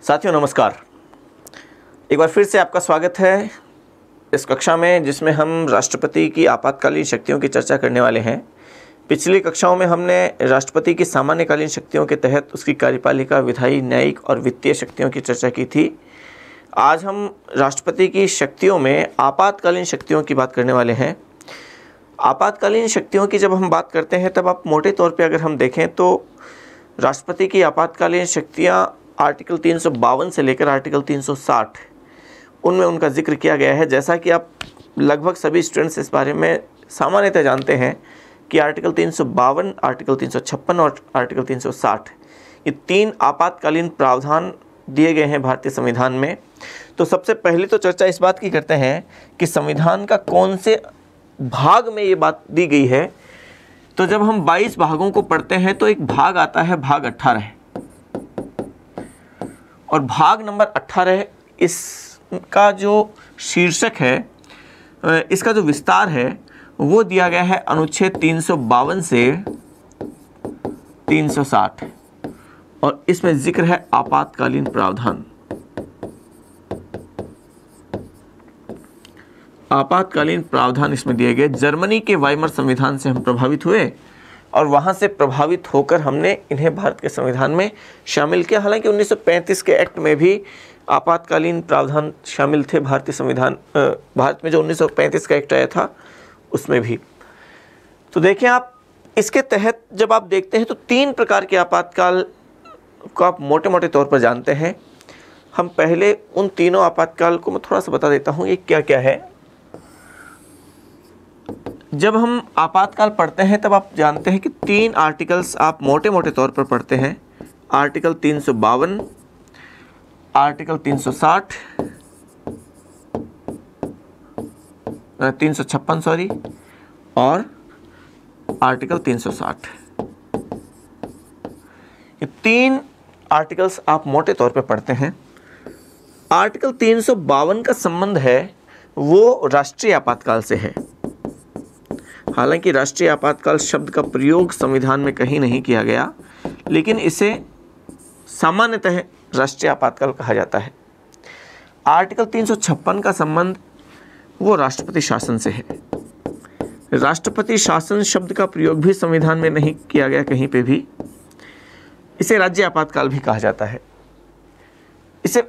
साथियों नमस्कार। एक बार फिर से आपका स्वागत है इस कक्षा में जिसमें हम राष्ट्रपति की आपातकालीन शक्तियों की चर्चा करने वाले हैं। पिछली कक्षाओं में हमने राष्ट्रपति की सामान्यकालीन शक्तियों के तहत उसकी कार्यपालिका, विधायी, न्यायिक और वित्तीय शक्तियों की चर्चा की थी। आज हम राष्ट्रपति की शक्तियों में आपातकालीन शक्तियों की बात करने वाले हैं। आपातकालीन शक्तियों की जब हम बात करते हैं तब आप मोटे तौर पे अगर हम देखें तो राष्ट्रपति की आपातकालीन शक्तियां आर्टिकल 352 से लेकर आर्टिकल 360 उनमें उनका जिक्र किया गया है। जैसा कि आप लगभग सभी स्टूडेंट्स इस बारे में सामान्यतः जानते हैं कि आर्टिकल 352, आर्टिकल 356 और आर्टिकल 360 ये तीन आपातकालीन प्रावधान दिए गए हैं भारतीय संविधान में। तो सबसे पहले तो चर्चा इस बात की करते हैं कि संविधान का कौन से भाग में ये बात दी गई है। तो जब हम 22 भागों को पढ़ते हैं तो एक भाग आता है भाग 18 और भाग नंबर 18 इसका जो शीर्षक है, इसका जो विस्तार है वो दिया गया है अनुच्छेद 352 से 360 और इसमें जिक्र है आपातकालीन प्रावधान। आपातकालीन प्रावधान इसमें दिए गए। जर्मनी के वाइमर संविधान से हम प्रभावित हुए और वहां से प्रभावित होकर हमने इन्हें भारत के संविधान में शामिल किया। हालांकि 1935 के एक्ट में भी आपातकालीन प्रावधान शामिल थे भारतीय संविधान, भारत में जो 1935 का एक्ट आया था उसमें भी। तो देखें आप, इसके तहत जब आप देखते हैं तो तीन प्रकार के आपातकाल को आप मोटे मोटे तौर पर जानते हैं। हम पहले उन तीनों आपातकाल को मैं थोड़ा सा बता देता हूँ ये क्या क्या है। जब हम आपातकाल पढ़ते हैं तब आप जानते हैं कि तीन आर्टिकल्स आप मोटे मोटे तौर पर पढ़ते हैं। आर्टिकल 352, आर्टिकल 360, 356 सॉरी, और आर्टिकल 360। ये तीन आर्टिकल्स आप मोटे तौर पर पढ़ते हैं। आर्टिकल 352 का संबंध है वो राष्ट्रीय आपातकाल से है। हालांकि राष्ट्रीय आपातकाल शब्द का प्रयोग संविधान में कहीं नहीं किया गया, लेकिन इसे सामान्यतः राष्ट्रीय आपातकाल कहा जाता है। आर्टिकल 356 का संबंध वो राष्ट्रपति शासन से है। राष्ट्रपति शासन शब्द का प्रयोग भी संविधान में नहीं किया गया कहीं पे भी। इसे राज्य आपातकाल भी कहा जाता है। इसे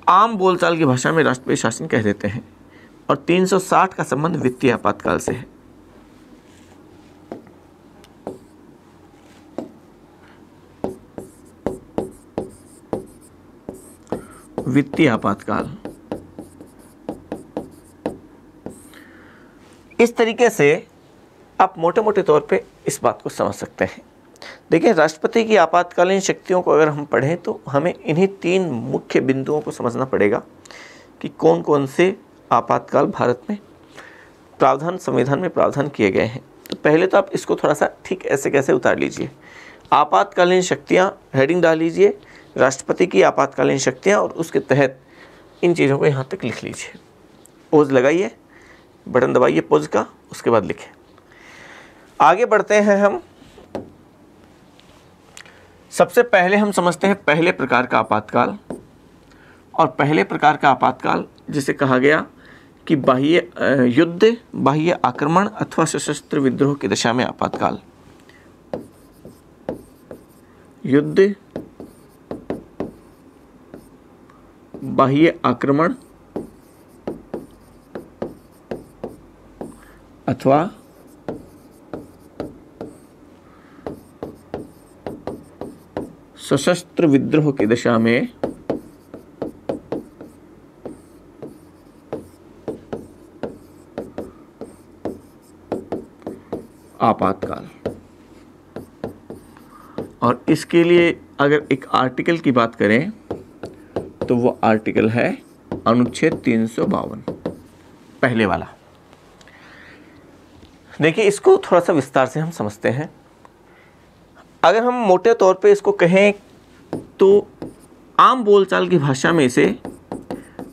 आम बोलचाल की भाषा में राष्ट्रपति शासन कह देते हैं। और 360 का संबंध वित्तीय आपातकाल से है। वित्तीय आपातकाल। इस तरीके से आप मोटे मोटे तौर पे इस बात को समझ सकते हैं। देखिए, राष्ट्रपति की आपातकालीन शक्तियों को अगर हम पढ़ें तो हमें इन्हीं तीन मुख्य बिंदुओं को समझना पड़ेगा कि कौन कौन से आपातकाल भारत में प्रावधान, संविधान में प्रावधान किए गए हैं। तो पहले तो आप इसको थोड़ा सा ठीक ऐसे कैसे उतार लीजिए। आपातकालीन शक्तियां, हेडिंग डाल लीजिए, राष्ट्रपति की आपातकालीन शक्तियां, और उसके तहत इन चीज़ों को यहाँ तक लिख लीजिए। पोज लगाइए, बटन दबाइए पोज का, उसके बाद लिखें। आगे बढ़ते हैं हम। सबसे पहले हम समझते हैं पहले प्रकार का आपातकाल। और पहले प्रकार का आपातकाल जिसे कहा गया कि बाह्य युद्ध, बाह्य आक्रमण अथवा सशस्त्र विद्रोह की दशा में आपातकाल। युद्ध, बाह्य आक्रमण अथवा सशस्त्र विद्रोह की दशा में आपातकाल। और इसके लिए अगर एक आर्टिकल की बात करें तो वो आर्टिकल है अनुच्छेद 352, पहले वाला। देखिए, इसको थोड़ा सा विस्तार से हम समझते हैं। अगर हम मोटे तौर पे इसको कहें तो आम बोलचाल की भाषा में इसे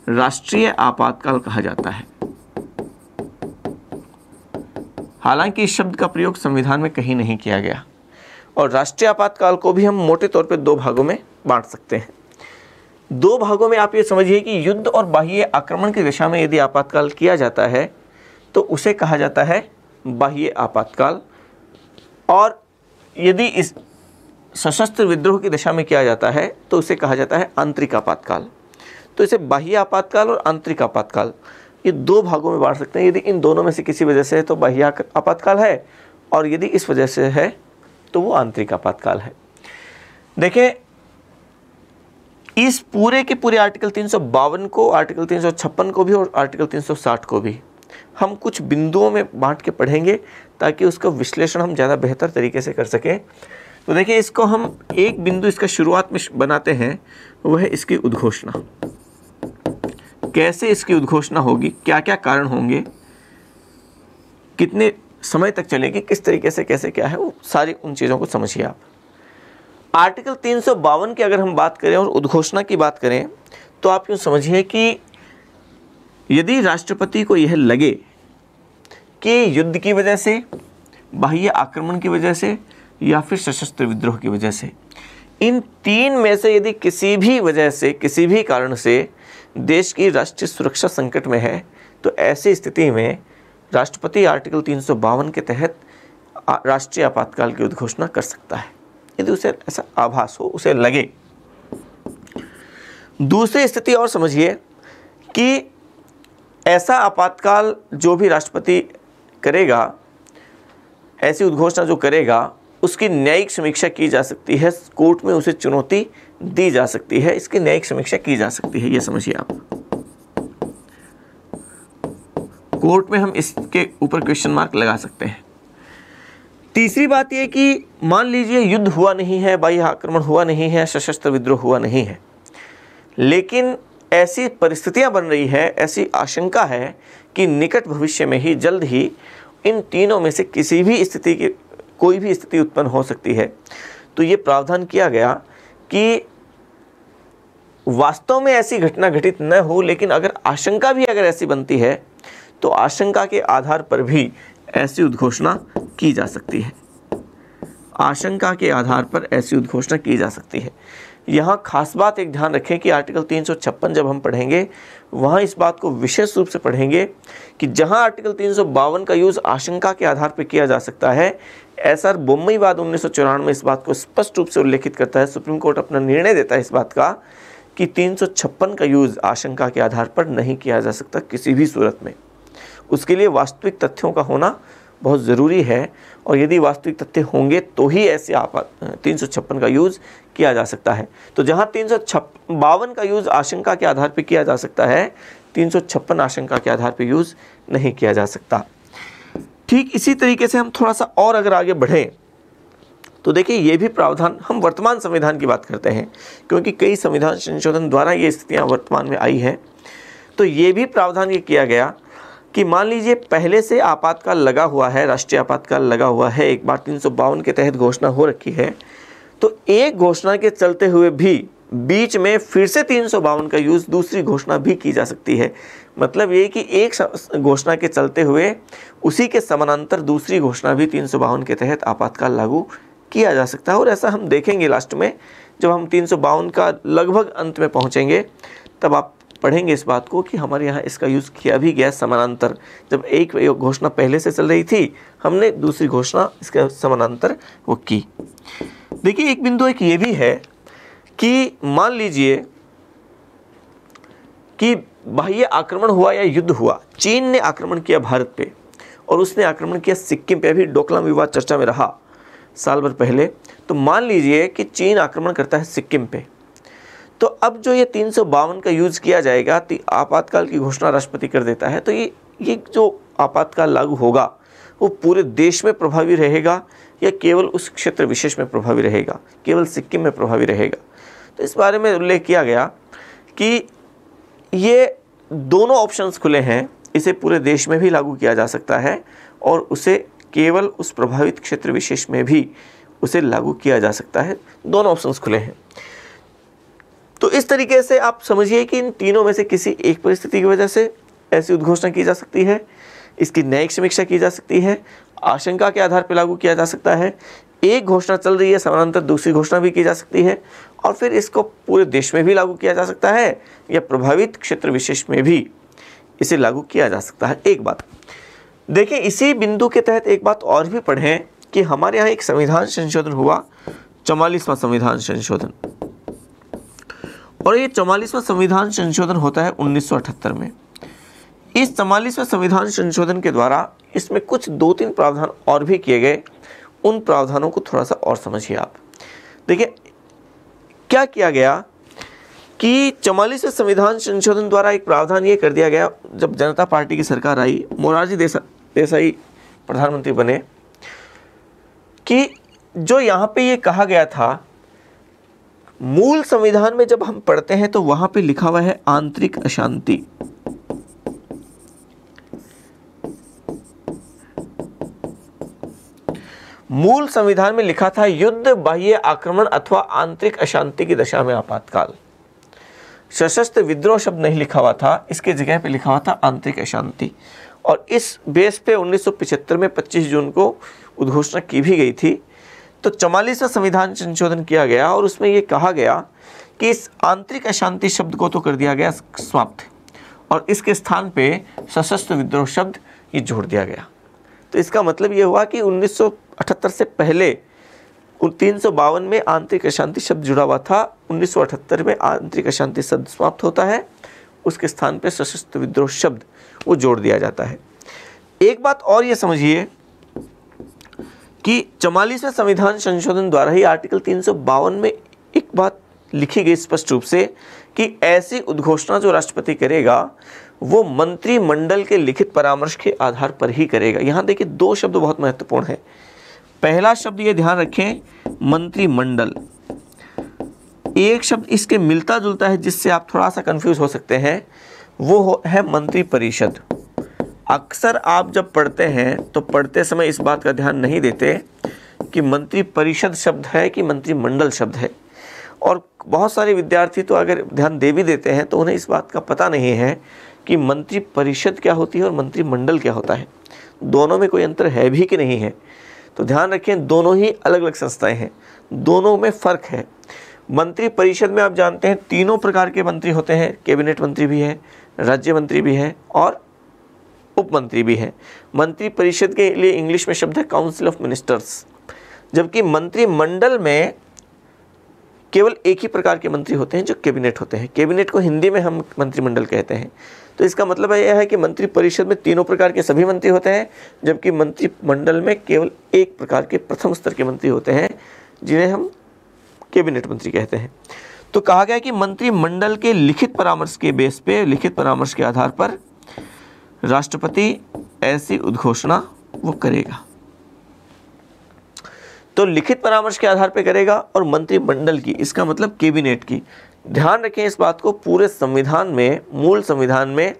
राष्ट्रीय आपातकाल कहा जाता है। हालांकि इस शब्द का प्रयोग संविधान में कहीं नहीं किया गया। और राष्ट्रीय आपातकाल को भी हम मोटे तौर पे दो भागों में बांट सकते हैं। दो भागों में आप ये समझिए कि युद्ध और बाह्य आक्रमण की दिशा में यदि आपातकाल किया जाता है तो उसे कहा जाता है बाह्य आपातकाल, और यदि इस सशस्त्र विद्रोह की दिशा में किया जाता है तो उसे कहा जाता है आंतरिक आपातकाल। तो इसे बाह्य आपातकाल और आंतरिक आपातकाल ये दो भागों में बांट सकते हैं। यदि इन दोनों में से किसी वजह से है तो बाह्य आपातकाल है, और यदि इस वजह से है तो वो आंतरिक आपातकाल है। देखें, इस पूरे के पूरे आर्टिकल 352 को, आर्टिकल 356 को भी और आर्टिकल 360 को भी हम कुछ बिंदुओं में बांट के पढ़ेंगे ताकि उसका विश्लेषण हम ज़्यादा बेहतर तरीके से कर सकें। तो देखिए, इसको हम एक बिंदु इसका शुरुआत में बनाते हैं, वह है इसकी उद्घोषणा। कैसे इसकी उद्घोषणा होगी, क्या क्या कारण होंगे, कितने समय तक चलेगी, किस तरीके से, कैसे क्या है, वो सारी उन चीज़ों को समझिए आप। आर्टिकल 352 की अगर हम बात करें और उद्घोषणा की बात करें तो आप यूँ समझिए कि यदि राष्ट्रपति को यह लगे कि युद्ध की वजह से, बाह्य आक्रमण की वजह से या फिर सशस्त्र विद्रोह की वजह से, इन तीन में से यदि किसी भी वजह से, किसी भी कारण से देश की राष्ट्रीय सुरक्षा संकट में है, तो ऐसी स्थिति में राष्ट्रपति आर्टिकल 352 के तहत राष्ट्रीय आपातकाल की उद्घोषणा कर सकता है, यदि उसे ऐसा आभास हो, उसे लगे। दूसरी स्थिति और समझिए कि ऐसा आपातकाल जो भी राष्ट्रपति करेगा, ऐसी उद्घोषणा जो करेगा, उसकी न्यायिक समीक्षा की जा सकती है, कोर्ट में उसे चुनौती दी जा सकती है, इसकी न्यायिक समीक्षा की जा सकती है, ये समझिए आप। कोर्ट में हम इसके ऊपर क्वेश्चन मार्क लगा सकते हैं। तीसरी बात यह कि मान लीजिए युद्ध हुआ नहीं है, बाह्य आक्रमण हुआ नहीं है, सशस्त्र विद्रोह हुआ नहीं है, लेकिन ऐसी परिस्थितियां बन रही है, ऐसी आशंका है कि निकट भविष्य में ही, जल्द ही इन तीनों में से किसी भी स्थिति की, कोई भी स्थिति उत्पन्न हो सकती है। तो ये प्रावधान किया गया कि वास्तव में ऐसी घटना घटित न हो, लेकिन अगर आशंका भी अगर ऐसी बनती है तो आशंका के आधार पर भी ऐसी उद्घोषणा की जा सकती है। आशंका के आधार पर ऐसी उद्घोषणा की जा सकती है। यहाँ खास बात एक ध्यान रखें कि आर्टिकल 356 जब हम पढ़ेंगे, वहाँ इस बात को विशेष रूप से पढ़ेंगे कि जहाँ आर्टिकल 352 का यूज़ आशंका के आधार पर किया जा सकता है, एसआर बोम्मईवाद 1994 में इस बात को स्पष्ट रूप से उल्लेखित करता है। सुप्रीम कोर्ट अपना निर्णय देता है इस बात का कि 356 का यूज़ आशंका के आधार पर नहीं किया जा सकता किसी भी सूरत में। उसके लिए वास्तविक तथ्यों का होना बहुत ज़रूरी है, और यदि वास्तविक तथ्य होंगे तो ही ऐसे 356 का यूज़ किया जा सकता है। तो जहाँ 352 का यूज़ आशंका के आधार पर किया जा सकता है, 356 आशंका के आधार पर यूज़ नहीं किया जा सकता। ठीक इसी तरीके से हम थोड़ा सा और अगर आगे बढ़ें तो देखिए, ये भी प्रावधान, हम वर्तमान संविधान की बात करते हैं क्योंकि कई संविधान संशोधन द्वारा ये स्थितियाँ वर्तमान में आई हैं। तो ये भी प्रावधान ये किया गया कि मान लीजिए पहले से आपातकाल लगा हुआ है, राष्ट्रीय आपातकाल लगा हुआ है, एक बार 352 के तहत घोषणा हो रखी है, तो एक घोषणा के चलते हुए भी बीच में फिर से 352 का यूज़ दूसरी घोषणा भी की जा सकती है। मतलब ये कि एक घोषणा के चलते हुए उसी के समानांतर दूसरी घोषणा भी 352 के तहत आपातकाल लागू किया जा सकता है। और ऐसा हम देखेंगे लास्ट में, जब हम 352 का लगभग अंत में पहुंचेंगे तब आप पढ़ेंगे इस बात को कि हमारे यहाँ इसका यूज़ किया भी गया समानांतर। जब एक घोषणा पहले से चल रही थी, हमने दूसरी घोषणा इसके समानांतर वो की। देखिए, एक बिंदु एक ये भी है कि मान लीजिए कि बाह्य आक्रमण हुआ या युद्ध हुआ, चीन ने आक्रमण किया भारत पे और उसने आक्रमण किया सिक्किम पे, अभी डोकलाम विवाद चर्चा में रहा साल भर पहले। तो मान लीजिए कि चीन आक्रमण करता है सिक्किम पे, तो अब जो ये 352 का यूज़ किया जाएगा, आपातकाल की घोषणा राष्ट्रपति कर देता है, तो ये जो आपातकाल लागू होगा वो पूरे देश में प्रभावी रहेगा या केवल उस क्षेत्र विशेष में प्रभावी रहेगा, केवल सिक्किम में प्रभावी रहेगा। तो इस बारे में उल्लेख किया गया कि ये दोनों ऑप्शंस खुले हैं, इसे पूरे देश में भी लागू किया जा सकता है और उसे केवल उस प्रभावित क्षेत्र विशेष में भी उसे लागू किया जा सकता है। दोनों ऑप्शंस खुले हैं। तो इस तरीके से आप समझिए कि इन तीनों में से किसी एक परिस्थिति की वजह से ऐसी उद्घोषणा की जा सकती है, इसकी न्यायिक समीक्षा की जा सकती है, आशंका के आधार पर लागू किया जा सकता है, एक घोषणा चल रही है, समानांतर दूसरी घोषणा भी की जा सकती है, और फिर इसको पूरे देश में भी लागू किया जा सकता है या प्रभावित क्षेत्र विशेष में भी इसे लागू किया जा सकता है। एक बात देखिए, इसी बिंदु के तहत एक बात और भी पढ़ें कि हमारे यहाँ एक संविधान संशोधन हुआ, 44वां संविधान संशोधन, और ये 44वां संविधान संशोधन होता है 1978 में। इस 44वें संविधान संशोधन के द्वारा इसमें कुछ 2-3 प्रावधान और भी किए गए। उन प्रावधानों को थोड़ा सा और समझिए आप। देखिए क्या किया गया कि 44वें संविधान संशोधन द्वारा एक प्रावधान ये कर दिया गया, जब जनता पार्टी की सरकार आई, मोरारजी देसाई प्रधानमंत्री बने, कि जो यहाँ पे ये कहा गया था, मूल संविधान में जब हम पढ़ते हैं तो वहां पे लिखा हुआ है आंतरिक अशांति। मूल संविधान में लिखा था युद्ध, बाह्य आक्रमण अथवा आंतरिक अशांति की दशा में आपातकाल। सशस्त्र विद्रोह शब्द नहीं लिखा हुआ था, इसके जगह पे लिखा हुआ था आंतरिक अशांति। और इस बेस पे 1975 में 25 जून को उद्घोषणा की भी गई थी। तो 44वां संविधान संशोधन किया गया और उसमें ये कहा गया कि इस आंतरिक अशांति शब्द को तो कर दिया गया समाप्त, और इसके स्थान पे सशस्त्र विद्रोह शब्द ये जोड़ दिया गया। तो इसका मतलब ये हुआ कि 1978 से पहले 352 में आंतरिक अशांति शब्द जुड़ा हुआ था, 1978 में आंतरिक अशांति शब्द समाप्त होता है, उसके स्थान पे सशस्त्र विद्रोह शब्द वो जोड़ दिया जाता है। एक बात और ये समझिए कि 44वें संविधान संशोधन द्वारा ही आर्टिकल 352 में एक बात लिखी गई स्पष्ट रूप से कि ऐसी उद्घोषणा जो राष्ट्रपति करेगा वो मंत्रिमंडल के लिखित परामर्श के आधार पर ही करेगा। यहाँ देखिए 2 शब्द बहुत महत्वपूर्ण है। पहला शब्द ये ध्यान रखें, मंत्रिमंडल। एक शब्द इसके मिलता जुलता है जिससे आप थोड़ा सा कंफ्यूज हो सकते हैं, वो है मंत्रिपरिषद। अक्सर आप जब पढ़ते हैं तो पढ़ते समय इस बात का ध्यान नहीं देते कि मंत्रिपरिषद शब्द है कि मंत्रिमंडल शब्द है, और बहुत सारे विद्यार्थी तो अगर ध्यान दे भी देते हैं तो उन्हें इस बात का पता नहीं है कि मंत्रिपरिषद क्या होती है और मंत्रिमंडल क्या होता है, दोनों में कोई अंतर है भी कि नहीं है। तो ध्यान रखें, दोनों ही अलग अलग संस्थाएं हैं, दोनों में फ़र्क है। मंत्रिपरिषद में आप जानते हैं 3 प्रकार के मंत्री होते हैं, कैबिनेट मंत्री भी है, राज्य मंत्री भी है और उप मंत्री भी है। मंत्रिपरिषद के लिए इंग्लिश में शब्द है काउंसिल ऑफ मिनिस्टर्स, जबकि मंत्रिमंडल में केवल एक ही प्रकार के मंत्री होते हैं जो कैबिनेट होते हैं। कैबिनेट को हिंदी में हम मंत्रिमंडल कहते हैं। तो इसका मतलब यह है कि मंत्रिपरिषद में 3 प्रकार के सभी मंत्री होते हैं, जबकि मंत्रिमंडल में केवल एक प्रकार के प्रथम स्तर के मंत्री होते हैं जिन्हें हम कैबिनेट मंत्री कहते हैं। तो कहा गया कि मंत्रिमंडल के लिखित परामर्श के बेस पे, लिखित परामर्श के आधार पर राष्ट्रपति ऐसी उद्घोषणा वो करेगा। तो लिखित परामर्श के आधार पर करेगा और मंत्रिमंडल की, इसका मतलब कैबिनेट की। ध्यान रखें इस बात को, पूरे संविधान में, मूल संविधान में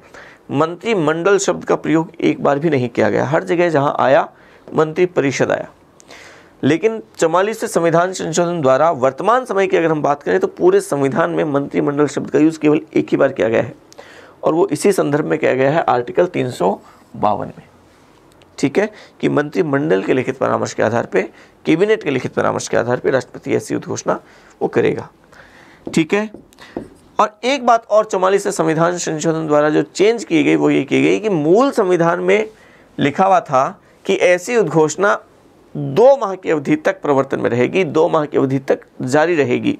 मंत्रिमंडल शब्द का प्रयोग एक बार भी नहीं किया गया। हर जगह जहां आया मंत्रिपरिषद आया। लेकिन 44वें संविधान संशोधन द्वारा वर्तमान समय की अगर हम बात करें तो पूरे संविधान में मंत्रिमंडल शब्द का यूज केवल एक ही बार किया गया है, और वो इसी संदर्भ में किया गया है आर्टिकल 352 में। ठीक है, कि मंत्रिमंडल के लिखित परामर्श के आधार पे, कैबिनेट के लिखित परामर्श के आधार पे राष्ट्रपति ऐसी उद्घोषणा वो करेगा। ठीक है, और एक बात और 44वें संविधान संशोधन द्वारा जो चेंज की गई वो ये की गई कि मूल संविधान में लिखा हुआ था कि ऐसी उद्घोषणा 2 माह की अवधि तक प्रवर्तन में रहेगी, 2 माह की अवधि तक जारी रहेगी।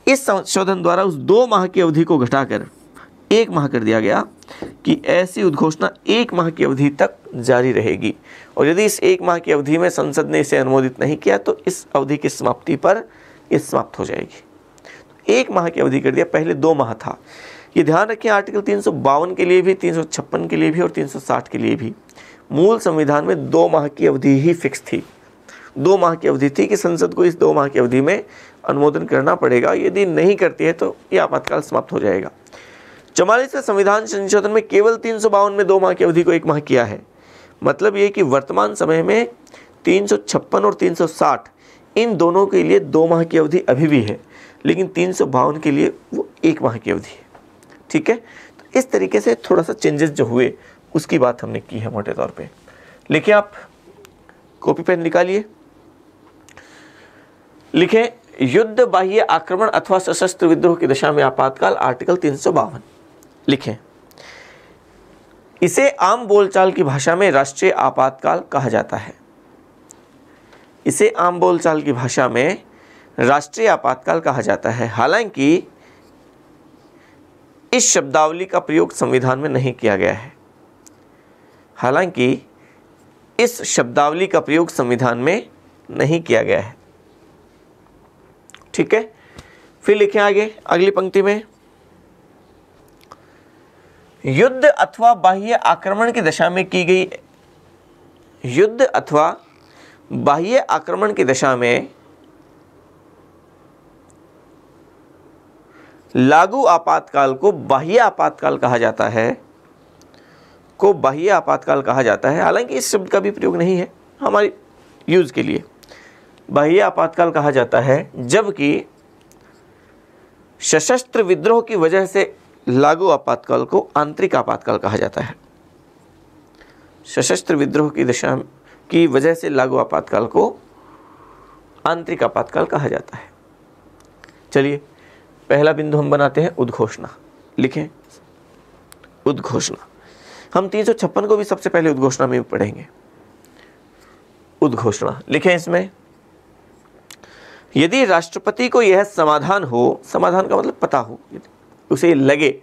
इस संशोधन द्वारा उस 2 माह की अवधि को घटाकर 1 माह कर दिया गया कि ऐसी उद्घोषणा 1 माह की अवधि तक जारी रहेगी, और यदि इस 1 माह की अवधि में संसद ने इसे अनुमोदित नहीं किया तो इस अवधि की समाप्ति पर ये समाप्त हो जाएगी। तो 1 माह की अवधि कर दिया, पहले 2 माह था। ये ध्यान रखें, आर्टिकल 352 के लिए भी, 356 के लिए भी और 360 के लिए भी मूल संविधान में 2 माह की अवधि ही फिक्स थी। 2 माह की अवधि थी कि संसद को इस 2 माह की अवधि में अनुमोदन करना पड़ेगा, यदि नहीं करती है तो ये आपातकाल समाप्त हो जाएगा। 44वें संविधान संशोधन में केवल 352 में 2 माह की अवधि को 1 माह किया है। मतलब ये कि वर्तमान समय में 356 और 360 इन दोनों के लिए 2 माह की अवधि अभी भी है, लेकिन 352 के लिए वो 1 माह की अवधि है। ठीक है, तो इस तरीके से थोड़ा सा चेंजेस जो हुए उसकी बात हमने की है मोटे तौर पे। लिखिए, आप कॉपी पेन निकालिए लिखें युद्ध, बाह्य आक्रमण अथवा सशस्त्र विद्रोह की दशा में आपातकाल, आर्टिकल 352। लिखें इसे आम बोलचाल की भाषा में राष्ट्रीय आपातकाल कहा जाता है। इसे आम बोलचाल की भाषा में राष्ट्रीय आपातकाल कहा जाता है। हालांकि इस शब्दावली का प्रयोग संविधान में नहीं किया गया है। हालांकि इस शब्दावली का प्रयोग संविधान में नहीं किया गया है। ठीक है, फिर लिखें आगे अगली पंक्ति में, युद्ध अथवा बाह्य आक्रमण की दशा में की गई, युद्ध अथवा बाह्य आक्रमण की दशा में लागू आपातकाल को बाह्य आपातकाल कहा जाता है, को बाह्य आपातकाल कहा जाता है। हालांकि इस शब्द का भी प्रयोग नहीं है हमारे यूज के लिए। बाह्य आपातकाल कहा जाता है जबकि सशस्त्र विद्रोह की वजह से लागू आपातकाल को आंतरिक आपातकाल कहा जाता है। सशस्त्र विद्रोह की दशा की वजह से लागू आपातकाल को आंतरिक आपातकाल कहा जाता है। चलिए पहला बिंदु हम बनाते हैं उद्घोषणा। लिखें उद्घोषणा। हम 356 को भी सबसे पहले उद्घोषणा में पढ़ेंगे। उद्घोषणा लिखें इसमें, यदि राष्ट्रपति को यह समाधान हो, समाधान का मतलब पता हो, उसे लगे,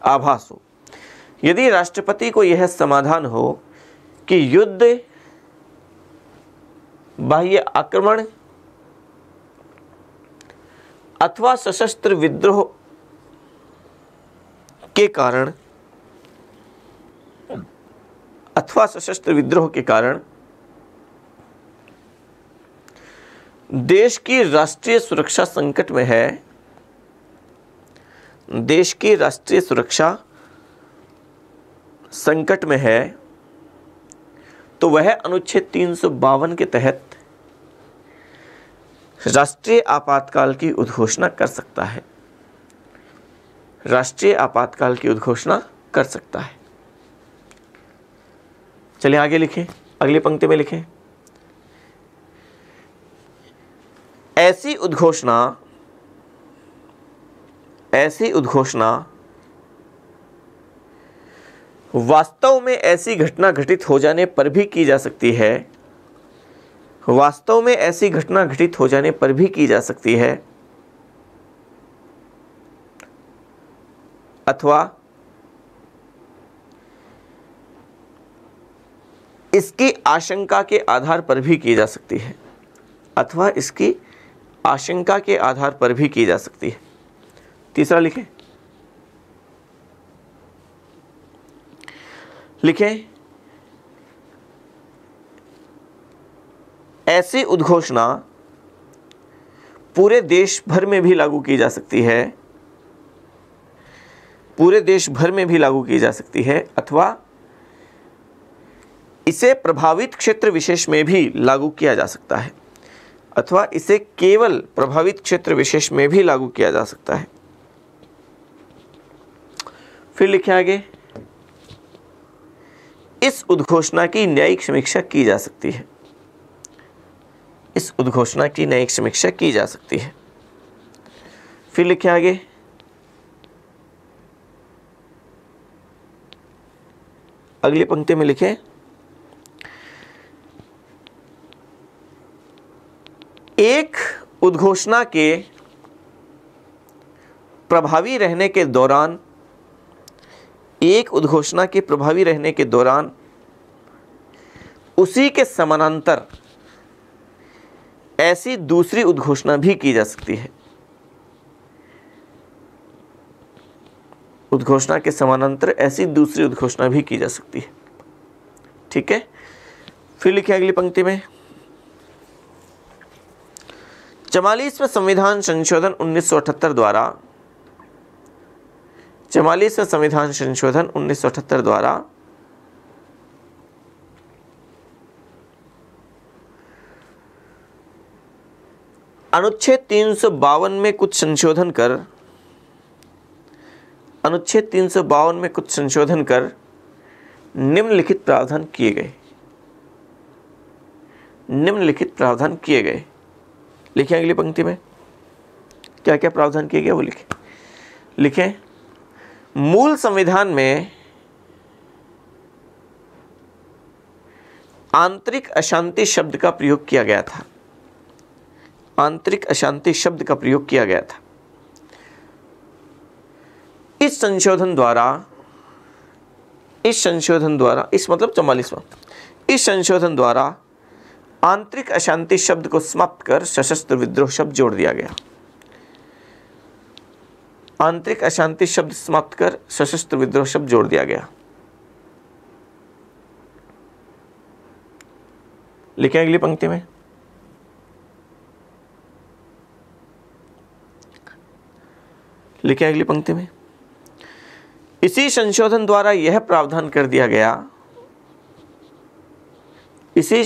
आभास हो, यदि राष्ट्रपति को यह समाधान हो कि युद्ध, बाह्य आक्रमण अथवा सशस्त्र विद्रोह के कारण, अथवा सशस्त्र विद्रोह के कारण देश की राष्ट्रीय सुरक्षा संकट में है, देश की राष्ट्रीय सुरक्षा संकट में है, तो वह अनुच्छेद 352 के तहत राष्ट्रीय आपातकाल की उद्घोषणा कर सकता है। राष्ट्रीय आपातकाल की उद्घोषणा कर सकता है। चलिए आगे लिखें, अगली पंक्ति में लिखें, ऐसी उद्घोषणा वास्तव में ऐसी घटना घटित हो जाने पर भी की जा सकती है, वास्तव में ऐसी घटना घटित हो जाने पर भी की जा सकती है, अथवा इसकी आशंका के आधार पर भी की जा सकती है, अथवा इसकी आशंका के आधार पर भी की जा सकती है। तीसरा लिखें, लिखें ऐसी उद्घोषणा पूरे देश भर में भी लागू की जा सकती है, पूरे देश भर में भी लागू की जा सकती है, अथवा इसे प्रभावित क्षेत्र विशेष में भी लागू किया जा सकता है, अथवा इसे केवल प्रभावित क्षेत्र विशेष में भी लागू किया जा सकता है। फिर लिखे आगे, इस उद्घोषणा की न्यायिक समीक्षा की जा सकती है, इस उद्घोषणा की न्यायिक समीक्षा की जा सकती है। फिर लिखे आगे, अगली पंक्ति में लिखें, एक उद्घोषणा के प्रभावी रहने के दौरान, एक उद्घोषणा के प्रभावी रहने के दौरान उसी के समानांतर ऐसी दूसरी उद्घोषणा भी की जा सकती है, उद्घोषणा के समानांतर ऐसी दूसरी उद्घोषणा भी की जा सकती है। ठीक है, फिर लिखिए अगली पंक्ति में, 44वें संविधान संशोधन 1978 द्वारा, 44वें संविधान संशोधन 1978 द्वारा अनुच्छेद 352 में कुछ संशोधन कर, अनुच्छेद 352 में कुछ संशोधन कर निम्नलिखित प्रावधान किए गए, निम्नलिखित प्रावधान किए गए। लिखें अगली पंक्ति में क्या क्या प्रावधान किया गया वो लिखें। मूल संविधान में आंतरिक अशांति शब्द का प्रयोग किया गया था। आंतरिक अशांति शब्द का प्रयोग किया गया था। इस संशोधन द्वारा इस मतलब 44वां, इस संशोधन द्वारा आंतरिक अशांति शब्द को समाप्त कर सशस्त्र विद्रोह शब्द जोड़ दिया गया। आंतरिक अशांति शब्द समाप्त कर सशस्त्र विद्रोह शब्द जोड़ दिया गया। लिखें अगली पंक्ति में। लिखें अगली पंक्ति में। इसी संशोधन द्वारा यह प्रावधान कर दिया गया, इसी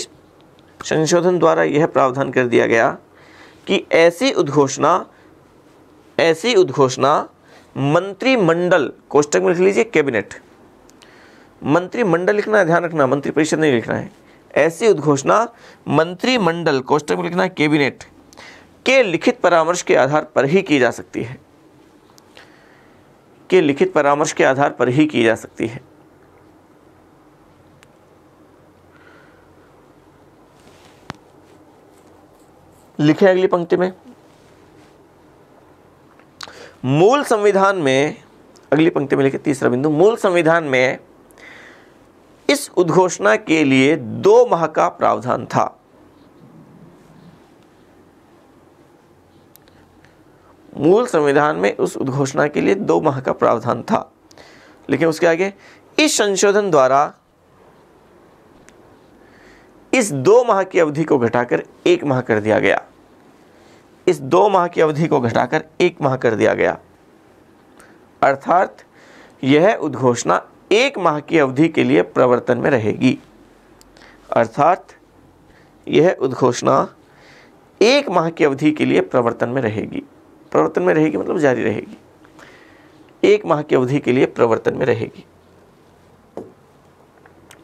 संशोधन द्वारा यह प्रावधान कर दिया गया कि ऐसी उद्घोषणा मंत्रिमंडल, कोष्टक में लिख लीजिए कैबिनेट, मंत्रिमंडल लिखना है, ध्यान रखना, मंत्रिपरिषद नहीं लिखना है। ऐसी उद्घोषणा मंत्रिमंडल, कोष्टक में लिखना है कैबिनेट, के लिखित परामर्श के आधार पर ही की जा सकती है। के लिखित परामर्श के आधार पर ही की जा सकती है। लिखे अगली पंक्ति में। मूल संविधान में, अगली पंक्ति में लिखे तीसरा बिंदु, मूल संविधान में इस उद्घोषणा के लिए 2 माह का प्रावधान था। मूल संविधान में उस उद्घोषणा के लिए 2 माह का प्रावधान था। लेकिन उसके आगे इस संशोधन द्वारा इस 2 माह की अवधि को घटाकर 1 माह कर दिया गया। इस 2 माह की अवधि को घटाकर 1 माह कर दिया गया। अर्थात यह उद्घोषणा 1 माह की अवधि के लिए प्रवर्तन में रहेगी। अर्थात यह उद्घोषणा 1 माह की अवधि के लिए प्रवर्तन में रहेगी। प्रवर्तन में रहेगी मतलब जारी रहेगी। 1 माह की अवधि के लिए प्रवर्तन में रहेगी।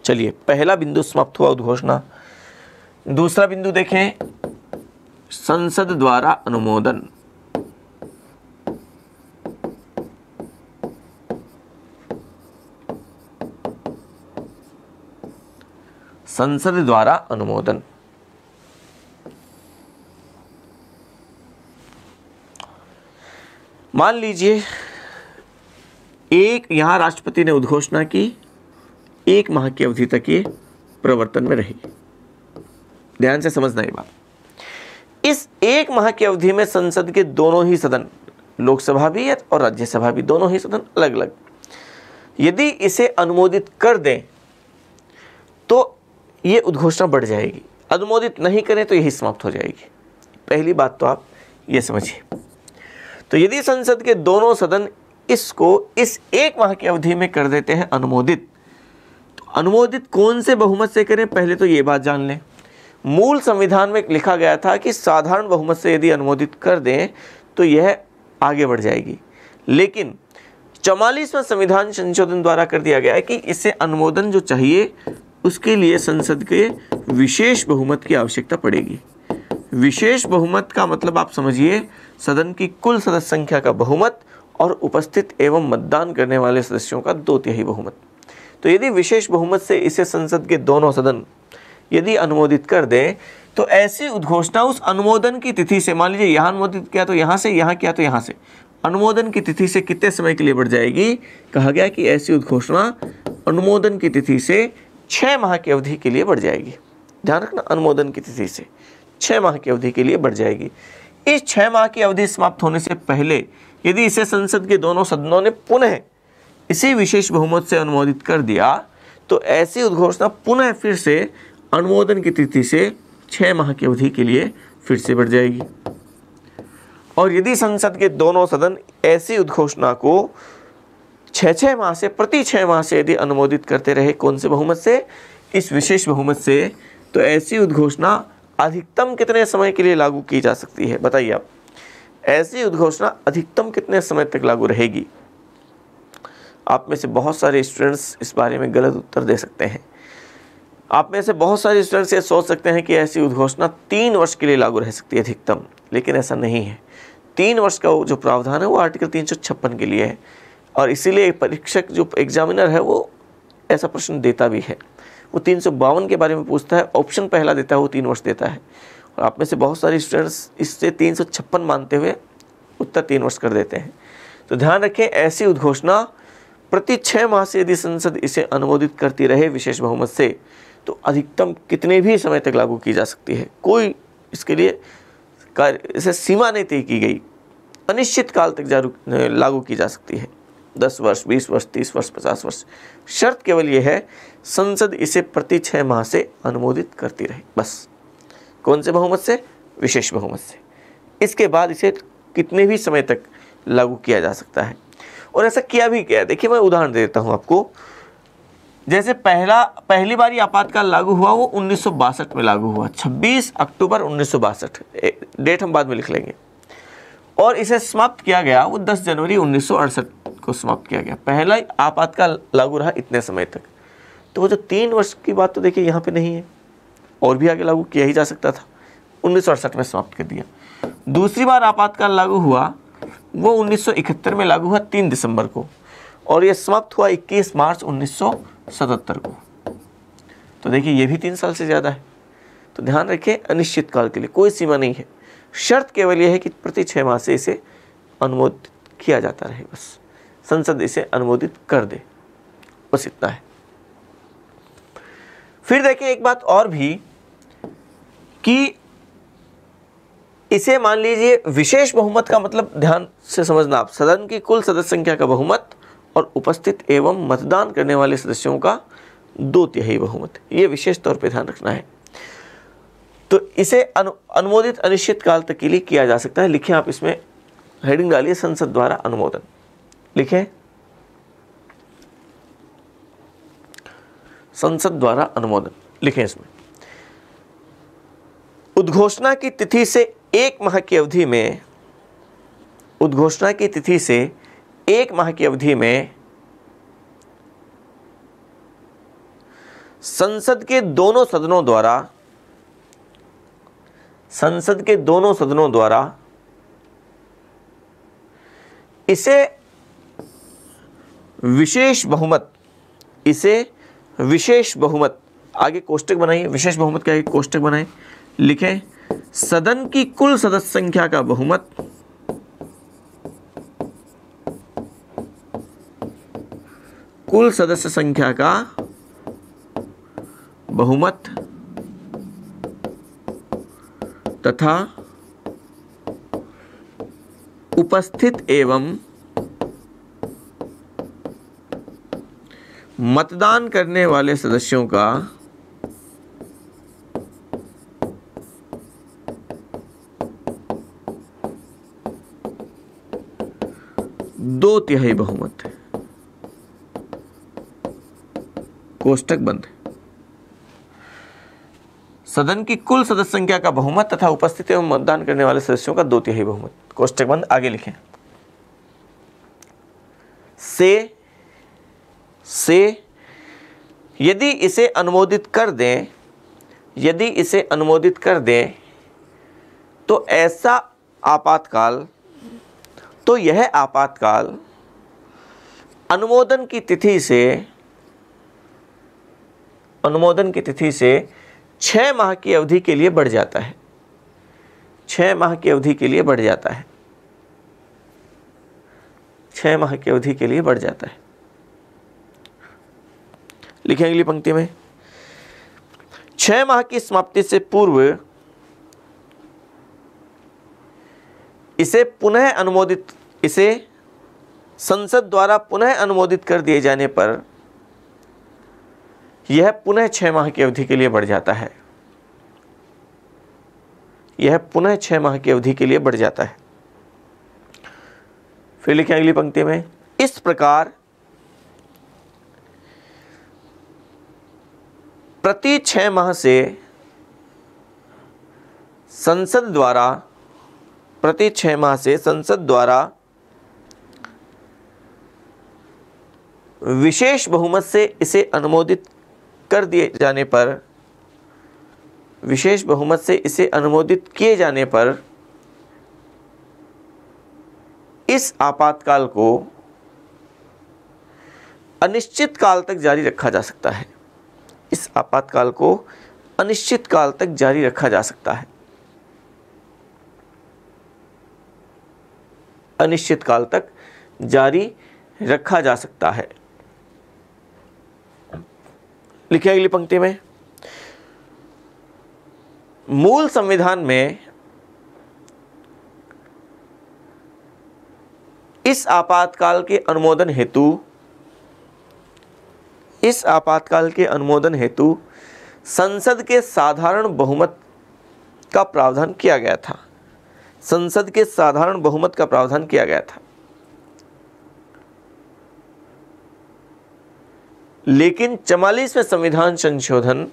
चलिए, पहला बिंदु समाप्त हुआ, उद्घोषणा। दूसरा बिंदु देखें, संसद द्वारा अनुमोदन। संसद द्वारा अनुमोदन। मान लीजिए यहां राष्ट्रपति ने उद्घोषणा की, 1 माह की अवधि तक ये प्रवर्तन में रहेगी। ध्यान से समझना ये बात। इस 1 माह की अवधि में संसद के दोनों ही सदन, लोकसभा भी और राज्यसभा भी, दोनों ही सदन अलग अलग, यदि इसे अनुमोदित कर दें तो ये उद्घोषणा बढ़ जाएगी। अनुमोदित नहीं करें तो यही समाप्त हो जाएगी। पहली बात तो आप ये समझिए। तो यदि संसद के दोनों सदन इसको इस 1 माह की अवधि में कर देते हैं अनुमोदित, तो अनुमोदित कौन से बहुमत से करें, पहले तो ये बात जान लें। मूल संविधान में लिखा गया था कि साधारण बहुमत से यदि अनुमोदित कर दें तो यह आगे बढ़ जाएगी। लेकिन 44वां संविधान संशोधन द्वारा कर दिया गया है कि इससे अनुमोदन जो चाहिए उसके लिए संसद के विशेष बहुमत की आवश्यकता पड़ेगी। विशेष बहुमत का मतलब आप समझिए, सदन की कुल सदस्य संख्या का बहुमत और उपस्थित एवं मतदान करने वाले सदस्यों का 2/3 बहुमत। तो यदि विशेष बहुमत से इसे संसद के दोनों सदन यदि अनुमोदित कर दें तो ऐसी उद्घोषणा उस अनुमोदन की तिथि से, मान लीजिए यहाँ अनुमोदित किया तो यहाँ से, यहाँ किया तो यहाँ से, अनुमोदन की तिथि से कितने समय के लिए बढ़ जाएगी। कहा गया कि ऐसी उद्घोषणा अनुमोदन की तिथि से 6 माह की अवधि के लिए बढ़ जाएगी। ध्यान रखना, अनुमोदन की तिथि से 6 माह की अवधि के लिए बढ़ जाएगी। इस 6 माह की अवधि समाप्त होने से पहले यदि इसे संसद के दोनों सदनों ने पुनः इसी विशेष बहुमत से अनुमोदित कर दिया तो ऐसी उद्घोषणा पुनः फिर से अनुमोदन की तिथि से 6 माह की अवधि के लिए फिर से बढ़ जाएगी। और यदि संसद के दोनों सदन ऐसी उद्घोषणा को 6 माह से, प्रति 6 माह से यदि अनुमोदित करते रहे, कौन से बहुमत से, इस विशेष बहुमत से, तो ऐसी उद्घोषणा अधिकतम कितने समय के लिए लागू की जा सकती है, बताइए आप। ऐसी उद्घोषणा अधिकतम कितने समय तक लागू रहेगी। आप में से बहुत सारे स्टूडेंट्स इस बारे में गलत उत्तर दे सकते हैं। आप में से बहुत सारे स्टूडेंट्स ये सोच सकते हैं कि ऐसी उद्घोषणा 3 वर्ष के लिए लागू रह सकती है अधिकतम, लेकिन ऐसा नहीं है। 3 वर्ष का जो प्रावधान है वो आर्टिकल 356 के लिए है, और इसीलिए परीक्षक जो एग्जामिनर है वो ऐसा प्रश्न देता भी है। वो 352 के बारे में पूछता है, ऑप्शन पहला देता है वो 3 वर्ष देता है, और आप में से बहुत सारे स्टूडेंट्स इससे 356 मानते हुए उत्तर 3 वर्ष कर देते हैं। तो ध्यान रखें, ऐसी उद्घोषणा प्रति 6 माह से यदि संसद इसे अनुमोदित करती रहे विशेष बहुमत से, तो अधिकतम कितने भी समय तक लागू की जा सकती है। कोई इसके लिए इसे सीमा नहीं तय की गई, अनिश्चित काल तक लागू की जा सकती है। 10 वर्ष, 20 वर्ष, 30 वर्ष, 50 वर्ष। शर्त केवल ये है, संसद इसे प्रति 6 माह से अनुमोदित करती रहे, बस। कौन से बहुमत से? विशेष बहुमत से। इसके बाद इसे कितने भी समय तक लागू किया जा सकता है, और ऐसा किया भी गया। देखिए, मैं उदाहरण देता हूं आपको। जैसे पहली बार ये आपातकाल लागू हुआ वो 1962 में लागू हुआ, 26 अक्टूबर 1962, डेट हम बाद में लिख लेंगे। और इसे समाप्त किया गया वो 10 जनवरी 1968 को समाप्त किया गया। पहला आपातकाल लागू रहा इतने समय तक। तो वो जो 3 वर्ष की बात तो देखिए यहाँ पे नहीं है, और भी आगे लागू किया ही जा सकता था। 1968 में समाप्त कर दिया। दूसरी बार आपातकाल लागू हुआ वो 1971 में लागू हुआ 3 दिसंबर को, और यह समाप्त हुआ 21 मार्च 1977 को। तो देखिए ये भी 3 साल से ज़्यादा है। तो ध्यान रखें, अनिश्चित काल के लिए कोई सीमा नहीं है। शर्त केवल यह है कि प्रति 6 माह से इसे अनुमोदित किया जाता रहे, बस। संसद इसे अनुमोदित कर दे, बस इतना है। फिर देखिए एक बात और भी कि इसे मान लीजिए विशेष बहुमत का मतलब ध्यान से समझना आप, सदन की कुल सदस्य संख्या का बहुमत और उपस्थित एवं मतदान करने वाले सदस्यों का 2/3 बहुमत, ये विशेष तौर पे ध्यान रखना है। तो इसे अनुमोदित अनिश्चित काल तक के लिए किया जा सकता है। लिखें आप, इसमें हेडिंग डालिए, संसद द्वारा अनुमोदन। लिखें, संसद द्वारा अनुमोदन लिखें। इसमें उद्घोषणा की तिथि से 1 माह की अवधि में, उद्घोषणा की तिथि से 1 माह की अवधि में संसद के दोनों सदनों द्वारा इसे विशेष बहुमत, आगे कोष्टक बनाइए, विशेष बहुमत के आगे कोष्टक बनाएं। लिखें, सदन की कुल सदस्य संख्या का बहुमत तथा उपस्थित एवं मतदान करने वाले सदस्यों का 2/3 बहुमत है। कोष्टक बंद। सदन की कुल सदस्य संख्या का बहुमत तथा उपस्थित एवं मतदान करने वाले सदस्यों का 2/3 बहुमत। कोष्टक बंद। आगे लिखें, से यदि इसे अनुमोदित कर दें, तो यह आपातकाल अनुमोदन की तिथि से 6 माह की अवधि के लिए बढ़ जाता है। 6 माह की अवधि के लिए बढ़ जाता है। 6 माह की अवधि के लिए बढ़ जाता है। लिखें अगली पंक्ति में, 6 माह की समाप्ति से पूर्व इसे संसद द्वारा पुनः अनुमोदित कर दिए जाने पर यह पुनः 6 माह की अवधि के लिए बढ़ जाता है। यह पुनः 6 माह की अवधि के लिए बढ़ जाता है। फिर लिखें अगली पंक्ति में, इस प्रकार प्रति 6 माह से संसद द्वारा विशेष बहुमत से इसे अनुमोदित कर दिए जाने पर, विशेष बहुमत से इसे अनुमोदित किए जाने पर इस आपातकाल को अनिश्चित काल तक जारी रखा जा सकता है। इस आपातकाल को अनिश्चित काल तक जारी रखा जा सकता है। अनिश्चित काल तक जारी रखा जा सकता है। लिखिए अगली पंक्ति में, मूल संविधान में इस आपातकाल के अनुमोदन हेतु संसद के साधारण बहुमत का प्रावधान किया गया था। संसद के साधारण बहुमत का प्रावधान किया गया था। लेकिन 44वें संविधान संशोधन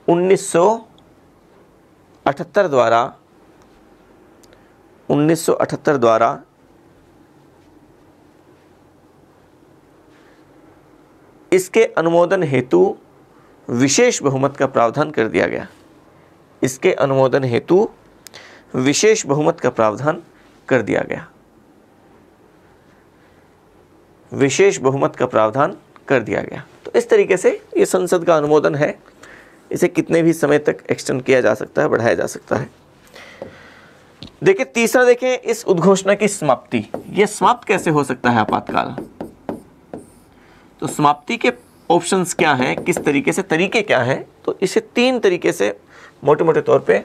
1978 द्वारा इसके अनुमोदन हेतु विशेष बहुमत का प्रावधान कर दिया गया। इसके अनुमोदन हेतु विशेष बहुमत का प्रावधान कर दिया गया। विशेष बहुमत का प्रावधान कर दिया गया। तो इस तरीके से ये संसद का अनुमोदन है। इसे कितने भी समय तक एक्सटेंड किया जा सकता है, बढ़ाया जा सकता है। देखिए तीसरा, देखें इस उद्घोषणा की समाप्ति। ये समाप्त कैसे हो सकता है आपातकाल? तो समाप्ति के ऑप्शंस क्या हैं, किस तरीके से, तरीके क्या हैं? तो इसे 3 तरीके से मोटे मोटे तौर पे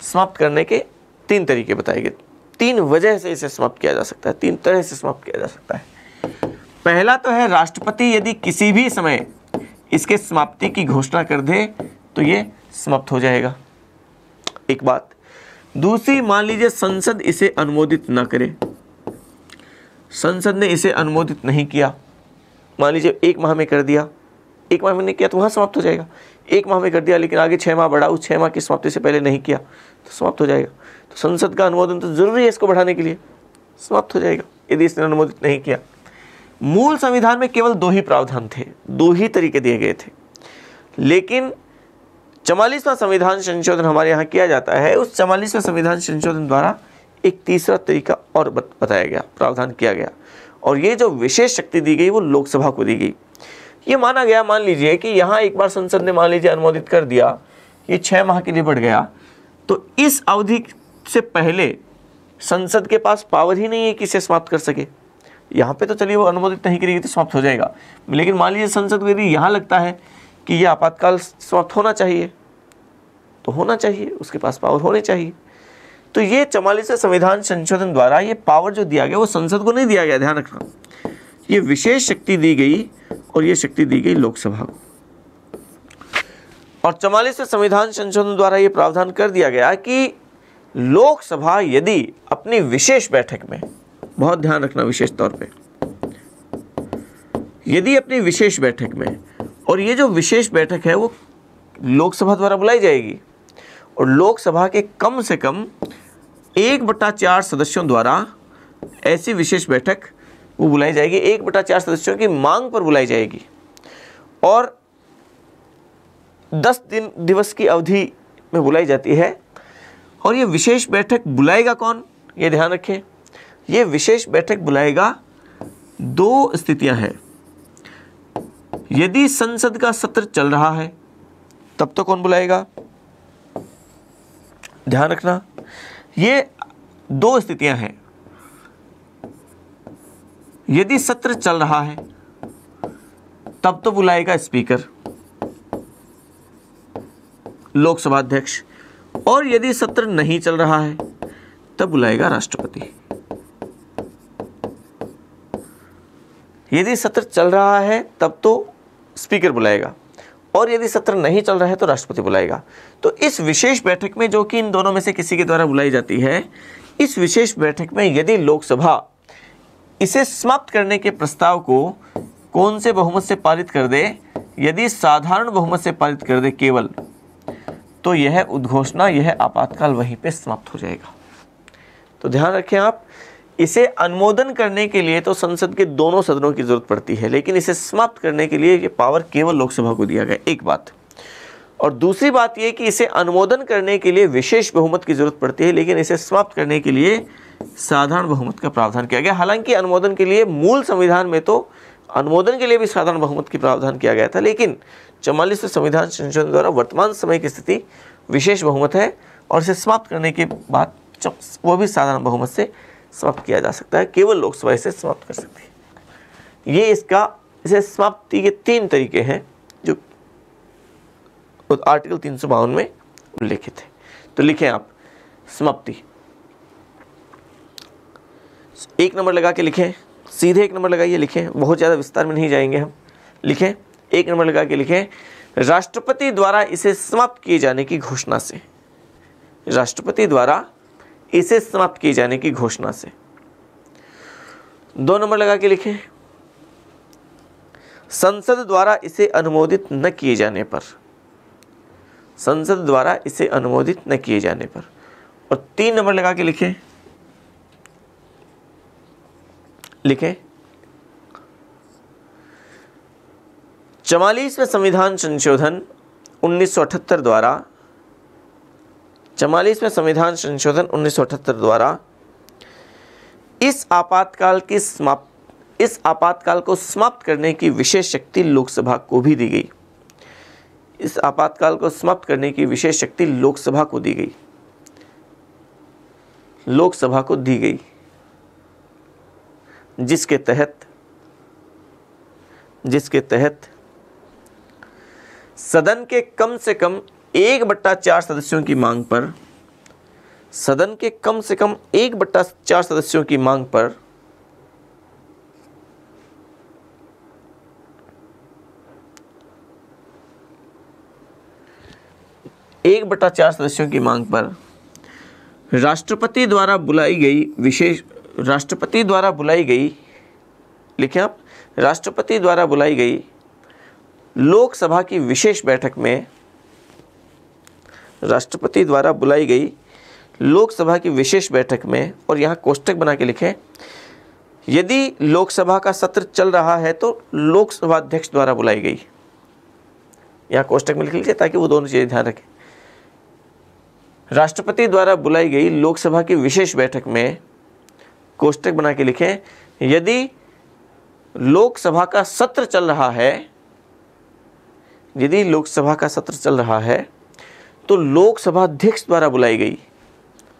समाप्त करने के 3 तरीके बताए गए। 3 वजह से इसे समाप्त किया जा सकता है, 3 तरह से समाप्त किया जा सकता है। पहला तो है राष्ट्रपति यदि किसी भी समय इसके समाप्ति की घोषणा कर दे तो ये समाप्त हो जाएगा, एक बात। दूसरी, मान लीजिए संसद इसे अनुमोदित न करे, संसद ने इसे अनुमोदित नहीं किया, मान लीजिए 1 माह में कर दिया, 1 माह में नहीं किया तो वहाँ समाप्त हो जाएगा। 1 माह में कर दिया लेकिन आगे 6 माह बढ़ा, उस 6 माह की समाप्ति से पहले नहीं किया तो समाप्त हो जाएगा। तो संसद का अनुमोदन तो जरूरी है इसको बढ़ाने के लिए, समाप्त हो जाएगा यदि इसने अनुमोदित नहीं किया। मूल संविधान में केवल 2 ही प्रावधान थे, 2 ही तरीके दिए गए थे। लेकिन 44वां संविधान संशोधन हमारे यहाँ किया जाता है, उस 44वें संविधान संशोधन द्वारा एक तीसरा तरीका और बताया गया, प्रावधान किया गया। और ये जो विशेष शक्ति दी गई वो लोकसभा को दी गई। ये माना गया, मान लीजिए कि यहाँ एक बार संसद ने मान लीजिए अनुमोदित कर दिया, ये 6 माह के लिए बढ़ गया, तो इस अवधि से पहले संसद के पास पावर ही नहीं है कि इसे समाप्त कर सके। यहाँ पे तो चलिए वो अनुमोदित नहीं करेगी तो समाप्त हो जाएगा, लेकिन मान लीजिए संसद को यदि यहाँ लगता है कि ये आपातकाल समाप्त होना चाहिए तो होना चाहिए, उसके पास पावर होनी चाहिए। तो ये 44वें संविधान संशोधन द्वारा ये पावर जो दिया गया वो संसद को नहीं दिया गया, ध्यान रखना। ये विशेष शक्ति दी गई और ये शक्ति दी गई लोकसभा को। और 44वें संविधान संशोधन द्वारा ये प्रावधान कर दिया गया कि लोकसभा यदि अपनी विशेष बैठक में, बहुत ध्यान रखना विशेष तौर पे, यदि अपनी विशेष बैठक में, और ये जो विशेष बैठक है वो लोकसभा द्वारा बुलाई जाएगी और लोकसभा के कम से कम 1/4 सदस्यों द्वारा ऐसी विशेष बैठक वो बुलाई जाएगी, 1/4 सदस्यों की मांग पर बुलाई जाएगी और 10 दिवस की अवधि में बुलाई जाती है। और ये विशेष बैठक बुलाएगा कौन, ये ध्यान रखें, ये विशेष बैठक बुलाएगा 2 स्थितियां हैं। यदि संसद का सत्र चल रहा है तब तो कौन बुलाएगा, ध्यान रखना, ये 2 स्थितियां हैं। यदि सत्र चल रहा है तब तो बुलाएगा स्पीकर, लोकसभा अध्यक्ष, और यदि सत्र नहीं चल रहा है तब बुलाएगा राष्ट्रपति। यदि सत्र चल रहा है तब तो स्पीकर बुलाएगा और यदि सत्र नहीं चल रहा है तो राष्ट्रपति बुलाएगा। तो इस विशेष बैठक में, जो कि इन दोनों में से किसी के द्वारा बुलाई जाती है, इस विशेष बैठक में यदि लोकसभा इसे समाप्त करने के प्रस्ताव को कौन से बहुमत से पारित कर दे, यदि साधारण बहुमत से पारित कर दे केवल, तो यह उद्घोषणा, यह आपातकाल वहीं पे समाप्त हो जाएगा। तो ध्यान रखें आप इसे अनुमोदन करने के लिए तो संसद के दोनों सदनों की जरूरत पड़ती है, लेकिन इसे समाप्त करने के लिए ये पावर केवल लोकसभा को दिया गया, एक बात। और दूसरी बात ये कि इसे अनुमोदन करने के लिए विशेष बहुमत की जरूरत पड़ती है, लेकिन इसे समाप्त करने के लिए साधारण बहुमत का प्रावधान किया गया। हालांकि अनुमोदन के लिए मूल संविधान में तो अनुमोदन के लिए भी साधारण बहुमत की प्रावधान किया गया था, लेकिन 44वें संविधान संशोधन द्वारा वर्तमान समय की स्थिति विशेष बहुमत है और इसे समाप्त करने के बाद वो भी साधारण बहुमत से समाप्त किया जा सकता है, केवल लोकसभा इसे समाप्त कर सकती है। ये इसे समाप्ति के 3 तरीके हैं जो आर्टिकल 352 में उल्लेखित है। तो लिखें आप समाप्ति, 1 नंबर लगा के लिखें, सीधे 1 नंबर लगाइए, लिखें, बहुत ज़्यादा विस्तार में नहीं जाएंगे हम। लिखें, 1 नंबर लगा के लिखें, राष्ट्रपति द्वारा इसे समाप्त किए जाने की घोषणा से। राष्ट्रपति द्वारा इसे समाप्त किए जाने की घोषणा से। 2 नंबर लगा के लिखें, संसद द्वारा इसे अनुमोदित न किए जाने पर। संसद द्वारा इसे अनुमोदित न किए जाने पर। और 3 नंबर लगा के लिखें, लिखें 44वें संविधान संशोधन 1978 द्वारा 44वें संविधान संशोधन 1978 द्वारा इस आपातकाल को समाप्त करने की विशेष शक्ति लोकसभा को भी दी गई। इस आपातकाल को समाप्त करने की विशेष शक्ति लोकसभा को दी गई। लोकसभा को दी गई, जिसके तहत सदन के कम से कम 1/4 सदस्यों की मांग पर, सदन के कम से कम 1/4 सदस्यों की मांग पर 1/4 सदस्यों की मांग पर राष्ट्रपति द्वारा बुलाई गई विशेष, राष्ट्रपति द्वारा बुलाई गई, लिखें आप, राष्ट्रपति द्वारा बुलाई गई लोकसभा की विशेष बैठक में, राष्ट्रपति द्वारा बुलाई गई लोकसभा की विशेष बैठक में, और यहाँ कोष्टक बना के लिखें, यदि लोकसभा का सत्र चल रहा है तो लोकसभा अध्यक्ष द्वारा बुलाई गई। यहाँ कोष्टक में लिख लीजिए ताकि वो दोनों चीजें ध्यान रखें। राष्ट्रपति द्वारा बुलाई गई लोकसभा की विशेष बैठक में, कोष्टक बना के लिखें, यदि लोकसभा का सत्र चल रहा है, यदि लोकसभा का सत्र चल रहा है तो लोकसभा अध्यक्ष द्वारा बुलाई गई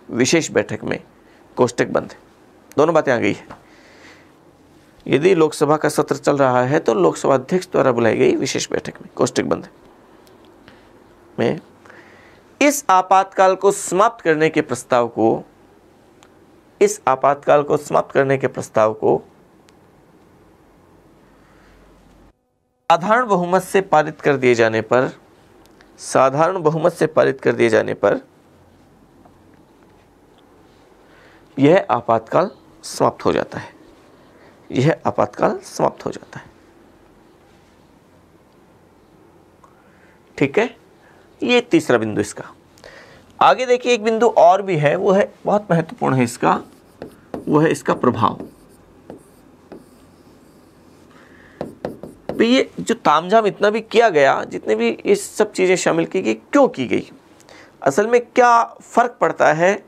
विशेष बैठक में, कोष्टक बंद। दोनों बातें आ गई है। यदि लोकसभा का सत्र चल रहा है तो लोकसभा अध्यक्ष द्वारा बुलाई गई विशेष बैठक में, कोष्टक बंद में इस आपातकाल को समाप्त करने के प्रस्ताव को, इस आपातकाल को समाप्त करने के प्रस्ताव को साधारण बहुमत से पारित कर दिए जाने पर, साधारण बहुमत से पारित कर दिए जाने पर यह आपातकाल समाप्त हो जाता है। यह आपातकाल समाप्त हो जाता है। ठीक है, ये तीसरा बिंदु इसका। आगे देखिए, एक बिंदु और भी है, वो है बहुत महत्वपूर्ण है इसका, वो है इसका प्रभाव। तो ये जो तामझाम इतना भी किया गया, जितने भी ये सब चीजें शामिल की गई, क्यों की गई, असल में क्या फर्क पड़ता है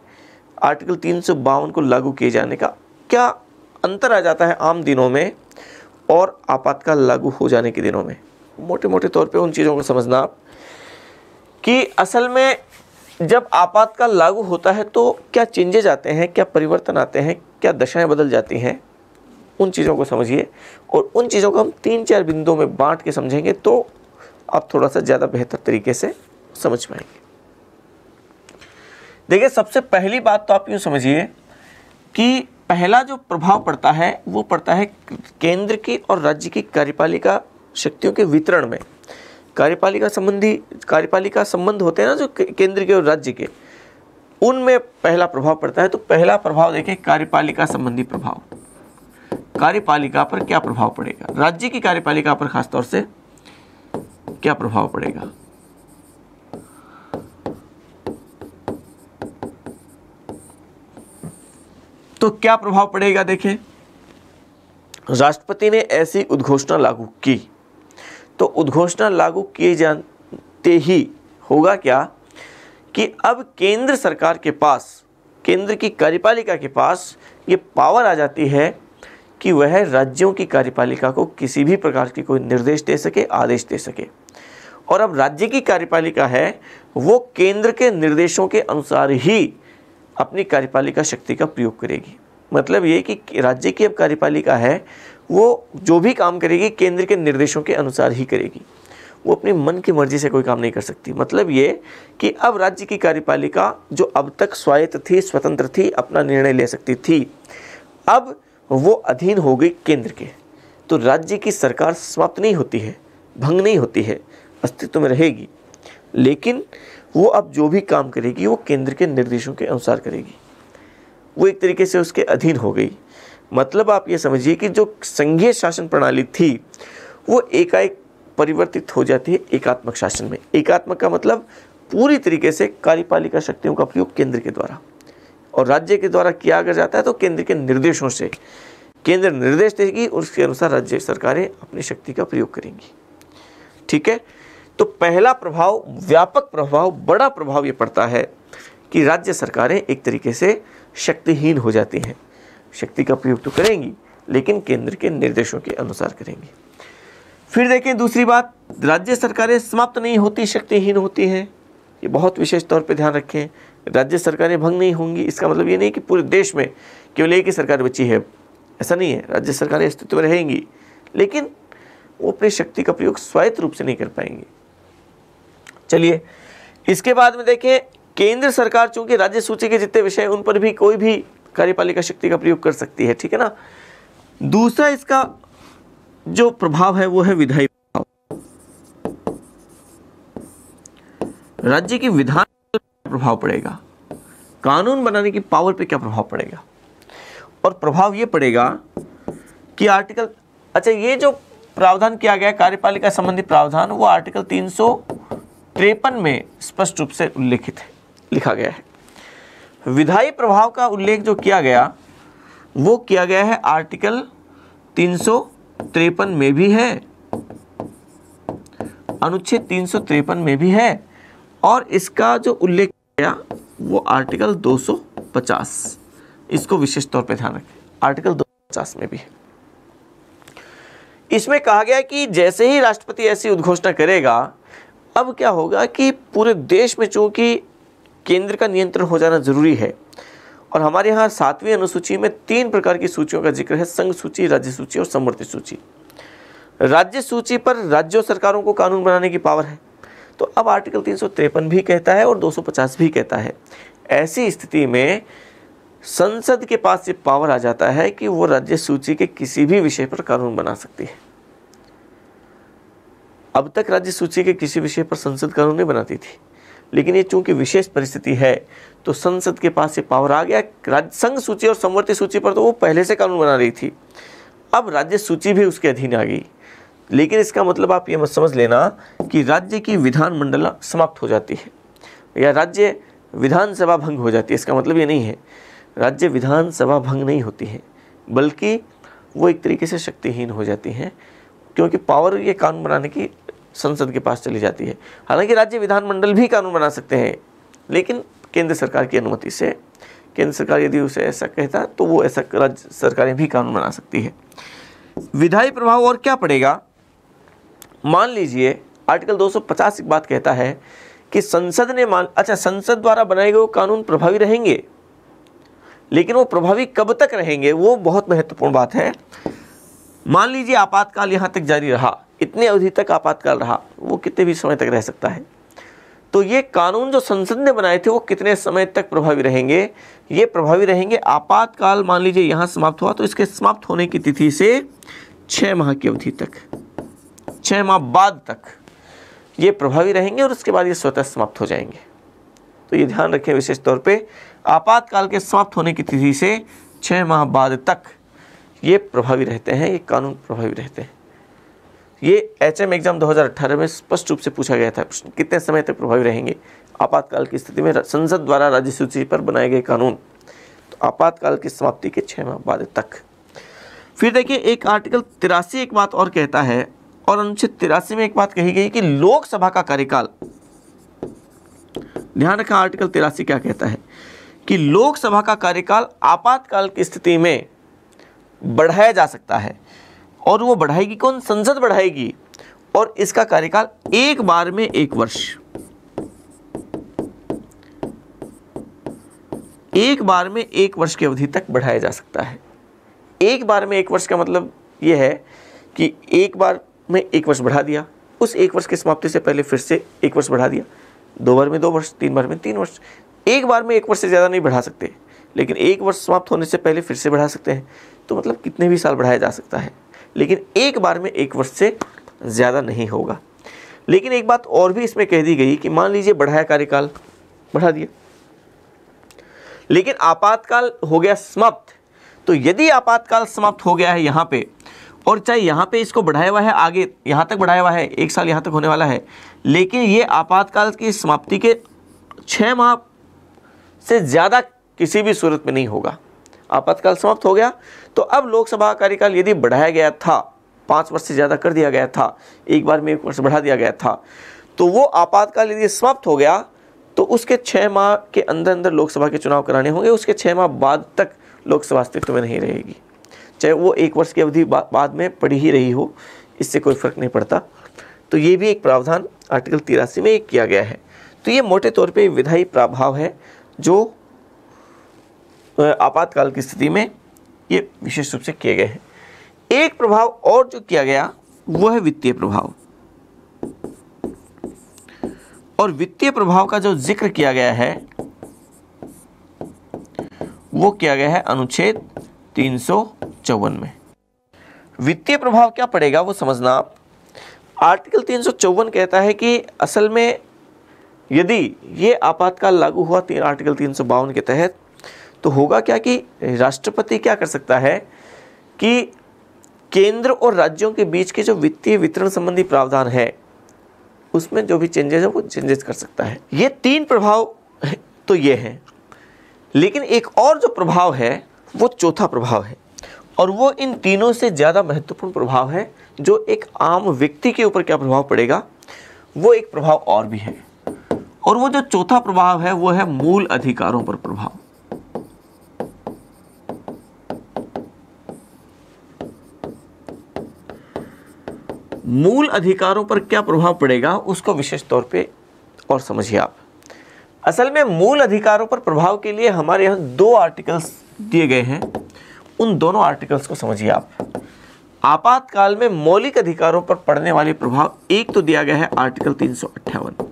आर्टिकल 352 को लागू किए जाने का, क्या अंतर आ जाता है आम दिनों में और आपातकाल लागू हो जाने के दिनों में। मोटे मोटे तौर पे उन चीज़ों को समझना आप कि असल में जब आपातकाल लागू होता है तो क्या चेंजेज आते हैं, क्या परिवर्तन आते हैं, क्या दशाएं बदल जाती हैं, उन चीज़ों को समझिए। और उन चीज़ों को हम 3-4 बिंदुओं में बांट के समझेंगे तो आप थोड़ा सा ज़्यादा बेहतर तरीके से समझ पाएंगे। देखिए, सबसे पहली बात तो आप यूँ समझिए कि पहला जो प्रभाव पड़ता है वो पड़ता है केंद्र की और राज्य की कार्यपालिका शक्तियों के वितरण में। कार्यपालिका संबंध होते हैं ना जो केंद्र के और राज्य के, उनमें पहला प्रभाव पड़ता है। तो पहला प्रभाव देखें, कार्यपालिका संबंधी प्रभाव। कार्यपालिका पर क्या प्रभाव पड़ेगा, राज्य की कार्यपालिका पर खासतौर से क्या प्रभाव पड़ेगा। तो क्या प्रभाव पड़ेगा देखें, राष्ट्रपति ने ऐसी उद्घोषणा लागू की तो उद्घोषणा लागू किए जाते ही होगा क्या कि अब केंद्र सरकार के पास, केंद्र की कार्यपालिका के पास ये पावर आ जाती है कि वह राज्यों की कार्यपालिका को किसी भी प्रकार की कोई निर्देश दे सके, आदेश दे सके। और अब राज्य की कार्यपालिका है वो केंद्र के निर्देशों के अनुसार ही अपनी कार्यपालिका शक्ति का प्रयोग करेगी। मतलब ये कि राज्य की अब कार्यपालिका है वो जो भी काम करेगी केंद्र के निर्देशों के अनुसार ही करेगी, वो अपनी मन की मर्जी से कोई काम नहीं कर सकती। मतलब ये कि अब राज्य की कार्यपालिका जो अब तक स्वायत्त थी, स्वतंत्र थी, अपना निर्णय ले सकती थी, अब वो अधीन हो गई केंद्र के। तो राज्य की सरकार समाप्त नहीं होती है, भंग नहीं होती है, अस्तित्व में रहेगी, लेकिन वो अब जो भी काम करेगी वो केंद्र के निर्देशों के अनुसार करेगी, वो एक तरीके से उसके अधीन हो गई। मतलब आप ये समझिए कि जो संघीय शासन प्रणाली थी वो एकाएक परिवर्तित हो जाती है एकात्मक शासन में। एकात्मक का मतलब पूरी तरीके से कार्यपालिका शक्तियों का प्रयोग केंद्र के द्वारा और राज्य के द्वारा किया अगर जाता है तो केंद्र के निर्देशों से, केंद्र निर्देश देगी और उसके अनुसार राज्य सरकारें अपनी शक्ति का प्रयोग करेंगी। ठीक है, तो पहला प्रभाव, व्यापक प्रभाव, बड़ा प्रभाव ये पड़ता है कि राज्य सरकारें एक तरीके से शक्तिहीन हो जाती हैं। शक्ति का प्रयोग तो करेंगी लेकिन केंद्र के निर्देशों के अनुसार करेंगी। फिर देखें दूसरी बात, राज्य सरकारें समाप्त नहीं होती, शक्तिहीन होती हैं। ये बहुत विशेष तौर पे ध्यान रखें, राज्य सरकारें भंग नहीं होंगी। इसका मतलब ये नहीं कि पूरे देश में केवल एक ही सरकार बची है, ऐसा नहीं है। राज्य सरकारें अस्तित्व में रहेंगी लेकिन वो अपनी शक्ति का प्रयोग स्वायत्त रूप से नहीं कर पाएंगी। चलिए इसके बाद में देखें, केंद्र सरकार चूंकि राज्य सूची के जितने विषय उन पर भी कोई भी कार्यपालिका शक्ति का प्रयोग कर सकती है, ठीक है ना। दूसरा इसका जो प्रभाव है वो है विधायी प्रभाव। राज्य की विधान पर प्रभाव पड़ेगा, कानून बनाने की पावर पे क्या प्रभाव पड़ेगा। और प्रभाव ये पड़ेगा कि आर्टिकल, अच्छा ये जो प्रावधान किया गया कार्यपालिका संबंधी प्रावधान वो आर्टिकल 353 में स्पष्ट रूप से उल्लेखित है, लिखा गया है। विधायी प्रभाव का उल्लेख जो किया गया वो किया गया है आर्टिकल 353 में भी है, अनुच्छेद 353 में भी है, और इसका जो उल्लेख किया वो आर्टिकल 250, इसको विशेष तौर पे ध्यान रखें, आर्टिकल 250 में भी है। इसमें कहा गया कि जैसे ही राष्ट्रपति ऐसी उद्घोषणा करेगा, अब क्या होगा कि पूरे देश में चूंकि केंद्र का नियंत्रण हो जाना जरूरी है, और हमारे यहाँ 7वीं अनुसूची में 3 प्रकार की सूचियों का जिक्र है, संघ सूची, राज्य सूची और समवर्ती सूची। राज्य सूची पर राज्यों सरकारों को कानून बनाने की पावर है, तो अब आर्टिकल 353 भी कहता है और 250 भी कहता है। ऐसी स्थिति में संसद के पास ये पावर आ जाता है कि वो राज्य सूची के किसी भी विषय पर कानून बना सकती है। अब तक राज्य सूची के किसी विषय पर संसद कानून नहीं बनाती थी, लेकिन ये चूंकि विशेष परिस्थिति है तो संसद के पास ये पावर आ गया। संघ सूची और समवर्ती सूची पर तो वो पहले से कानून बना रही थी, अब राज्य सूची भी उसके अधीन आ गई। लेकिन इसका मतलब आप ये मत समझ लेना कि राज्य की विधानमंडल समाप्त हो जाती है या राज्य विधानसभा भंग हो जाती है। इसका मतलब ये नहीं है, राज्य विधानसभा भंग नहीं होती है, बल्कि वो एक तरीके से शक्तिहीन हो जाती हैं, क्योंकि पावर ये कानून बनाने की संसद के पास चली जाती है। हालांकि राज्य विधानमंडल भी कानून बना सकते हैं, लेकिन केंद्र सरकार की अनुमति से, केंद्र सरकार यदि उसे ऐसा कहता तो वो ऐसा राज्य सरकारें भी कानून बना सकती है। विधायी प्रभाव और क्या पड़ेगा, मान लीजिए आर्टिकल 250 एक बात कहता है कि संसद ने संसद द्वारा बनाए गए कानून प्रभावी रहेंगे, लेकिन वो प्रभावी कब तक रहेंगे वो बहुत महत्वपूर्ण बात है। मान लीजिए आपातकाल यहाँ तक जारी रहा, इतनी अवधि तक आपातकाल रहा, वो कितने भी समय तक रह सकता है, तो ये कानून जो संसद ने बनाए थे वो कितने समय तक प्रभावी रहेंगे, ये प्रभावी रहेंगे आपातकाल मान लीजिए यहाँ समाप्त हुआ तो इसके समाप्त होने की तिथि से 6 माह की अवधि तक, 6 माह बाद तक ये प्रभावी रहेंगे और उसके बाद ये स्वतः समाप्त हो जाएंगे। तो ये ध्यान रखें विशेष तौर पे, आपातकाल के समाप्त होने की तिथि से 6 माह बाद तक ये प्रभावी रहते हैं, ये कानून प्रभावी रहते हैं। ये HM एग्जाम 2018 में स्पष्ट रूप से पूछा गया था, कितने समय तक प्रभावी रहेंगे आपातकाल की स्थिति में संसद द्वारा राज्य सूची पर बनाए गए कानून। तो आपातकाल की समाप्ति के 6 माह बाद तक। फिर देखिए एक आर्टिकल 83 एक बात और कहता है, और अनुच्छेद 83 में एक बात कही गई कि लोकसभा का कार्यकाल, ध्यान रखा आर्टिकल 83 क्या कहता है कि लोकसभा का कार्यकाल आपातकाल की स्थिति में बढ़ाया जा सकता है, और वो बढ़ाएगी कौन? संसद बढ़ाएगी, और इसका कार्यकाल एक बार में 1 वर्ष, एक बार में 1 वर्ष की अवधि तक बढ़ाया जा सकता है। एक बार में 1 वर्ष का मतलब ये है कि एक बार में 1 वर्ष बढ़ा दिया, उस 1 वर्ष की समाप्ति से पहले फिर से 1 वर्ष बढ़ा दिया, 2 बार में 2 वर्ष, 3 बार में 3 वर्ष। एक बार में 1 वर्ष से ज़्यादा नहीं बढ़ा सकते, लेकिन 1 वर्ष समाप्त होने से पहले फिर से बढ़ा सकते हैं। तो मतलब कितने भी साल बढ़ाया जा सकता है, लेकिन एक बार में 1 वर्ष से ज़्यादा नहीं होगा। लेकिन एक बात और भी इसमें कह दी गई कि मान लीजिए बढ़ाया कार्यकाल, बढ़ा दिया, लेकिन आपातकाल हो गया समाप्त। तो यदि आपातकाल समाप्त हो गया है यहाँ पे, और चाहे यहाँ पे इसको बढ़ाया हुआ है, आगे यहाँ तक बढ़ाया हुआ है, 1 साल यहाँ तक होने वाला है, लेकिन ये आपातकाल की समाप्ति के 6 माह से ज़्यादा किसी भी सूरत में नहीं होगा। आपातकाल समाप्त हो गया, तो अब लोकसभा कार्यकाल यदि बढ़ाया गया था, 5 वर्ष से ज़्यादा कर दिया गया था, एक बार में 1 वर्ष बढ़ा दिया गया था, तो वो आपातकाल यदि समाप्त हो गया तो उसके 6 माह के अंदर अंदर लोकसभा के चुनाव कराने होंगे। उसके 6 माह बाद तक लोकसभा अस्तित्व में नहीं रहेगी, चाहे वो 1 वर्ष की अवधि बाद में पड़ी ही रही हो, इससे कोई फर्क नहीं पड़ता। तो ये भी एक प्रावधान आर्टिकल 83 में किया गया है। तो ये मोटे तौर पे विधायी प्रभाव है जो आपातकाल की स्थिति में ये विशेष रूप से किए गए हैं। एक प्रभाव और जो किया गया वो है वित्तीय प्रभाव, और वित्तीय प्रभाव का जो जिक्र किया गया है वो किया गया है अनुच्छेद 354 में। वित्तीय प्रभाव क्या पड़ेगा वो समझना आप। आर्टिकल 354 कहता है कि असल में यदि ये आपातकाल लागू हुआ आर्टिकल 352 के तहत, तो होगा क्या कि राष्ट्रपति क्या कर सकता है कि केंद्र और राज्यों के बीच के जो वित्तीय वितरण संबंधी प्रावधान है उसमें जो भी चेंजेस है वो चेंजेस कर सकता है। ये 3 प्रभाव तो ये हैं, लेकिन एक और जो प्रभाव है वो चौथा प्रभाव है, और वो इन तीनों से ज़्यादा महत्वपूर्ण प्रभाव है। जो एक आम व्यक्ति के ऊपर क्या प्रभाव पड़ेगा, वो एक प्रभाव और भी है, और वो जो चौथा प्रभाव है वो है मूल अधिकारों पर प्रभाव। मूल अधिकारों पर क्या प्रभाव पड़ेगा उसको विशेष तौर पे और समझिए आप। असल में मूल अधिकारों पर प्रभाव के लिए हमारे यहाँ 2 आर्टिकल्स दिए गए हैं, उन दोनों आर्टिकल्स को समझिए आप। आपातकाल में मौलिक अधिकारों पर पड़ने वाले प्रभाव, एक तो दिया गया है आर्टिकल 358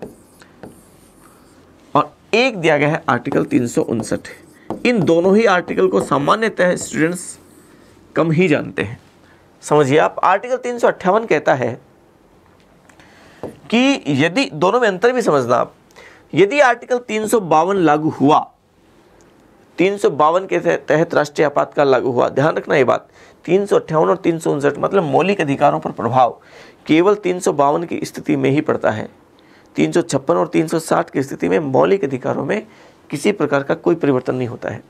और एक दिया गया है आर्टिकल 359। इन दोनों ही आर्टिकल को सामान्यतः स्टूडेंट्स कम ही जानते हैं। समझिए आप, आर्टिकल 358 कहता है कि यदि, दोनों में अंतर भी समझना आप, यदि आर्टिकल 352 लागू हुआ, 352 के तहत राष्ट्रीय आपातकाल लागू हुआ, ध्यान रखना ये बात, 358 और 359 मतलब मौलिक अधिकारों पर प्रभाव केवल 352 की स्थिति में ही पड़ता है। 356 और 360 की स्थिति में मौलिक अधिकारों में किसी प्रकार का कोई परिवर्तन नहीं होता है।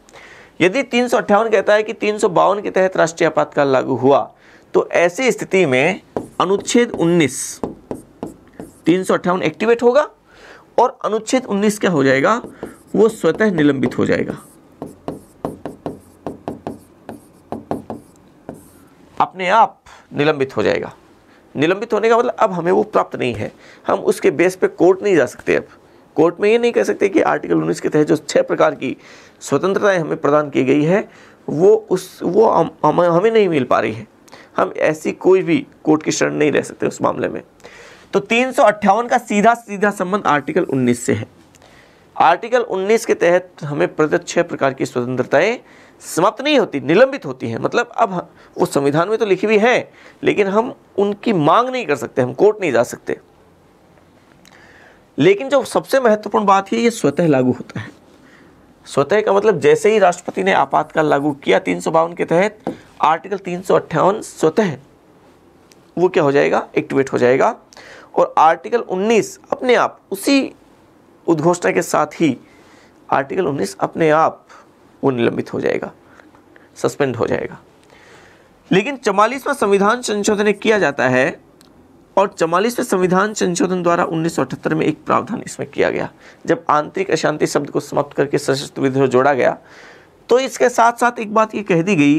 यदि 358 कहता है कि 352 के तहत राष्ट्रीय आपातकाल लागू हुआ, तो ऐसी स्थिति में अनुच्छेद 19 358 एक्टिवेट होगा, और अनुच्छेद 19 क्या हो जाएगा, वो स्वतः निलंबित हो जाएगा, अपने आप निलंबित हो जाएगा। निलंबित होने का मतलब अब हमें वो प्राप्त नहीं है, हम उसके बेस पे कोर्ट नहीं जा सकते। अब कोर्ट में ये नहीं कह सकते कि आर्टिकल 19 के तहत जो 6 प्रकार की स्वतंत्रताएं हमें प्रदान की गई है वो हमें नहीं मिल पा रही है, हम ऐसी कोई भी कोर्ट की शरण नहीं रह सकते उस मामले में। तो 358 का सीधा संबंध आर्टिकल 19 से है। आर्टिकल 19 के तहत हमें प्रदत्त 6 प्रकार की स्वतंत्रताएं समाप्त नहीं होती, निलंबित होती हैं। मतलब अब वो संविधान में तो लिखी हुई है, लेकिन हम उनकी मांग नहीं कर सकते, हम कोर्ट नहीं जा सकते। लेकिन जो सबसे महत्वपूर्ण बात है, ये स्वतः लागू होता है। स्वतः का मतलब जैसे ही राष्ट्रपति ने आपातकाल लागू किया 352 के तहत, आर्टिकल 358 स्वतः वो क्या हो जाएगा, एक्टिवेट हो जाएगा, और आर्टिकल 19 अपने आप उसी उद्घोषणा के साथ ही आर्टिकल 19 अपने आप वो निलंबित हो जाएगा, सस्पेंड हो जाएगा। लेकिन 44वां संविधान संशोधन किया जाता है और 44वें संविधान संशोधन द्वारा 1978 में एक प्रावधान इसमें किया गया। जब आंतरिक अशांति शब्द को समाप्त करके सशस्त्र विद्रोह जोड़ा गया तो इसके साथ साथ एक बात ये कह दी गई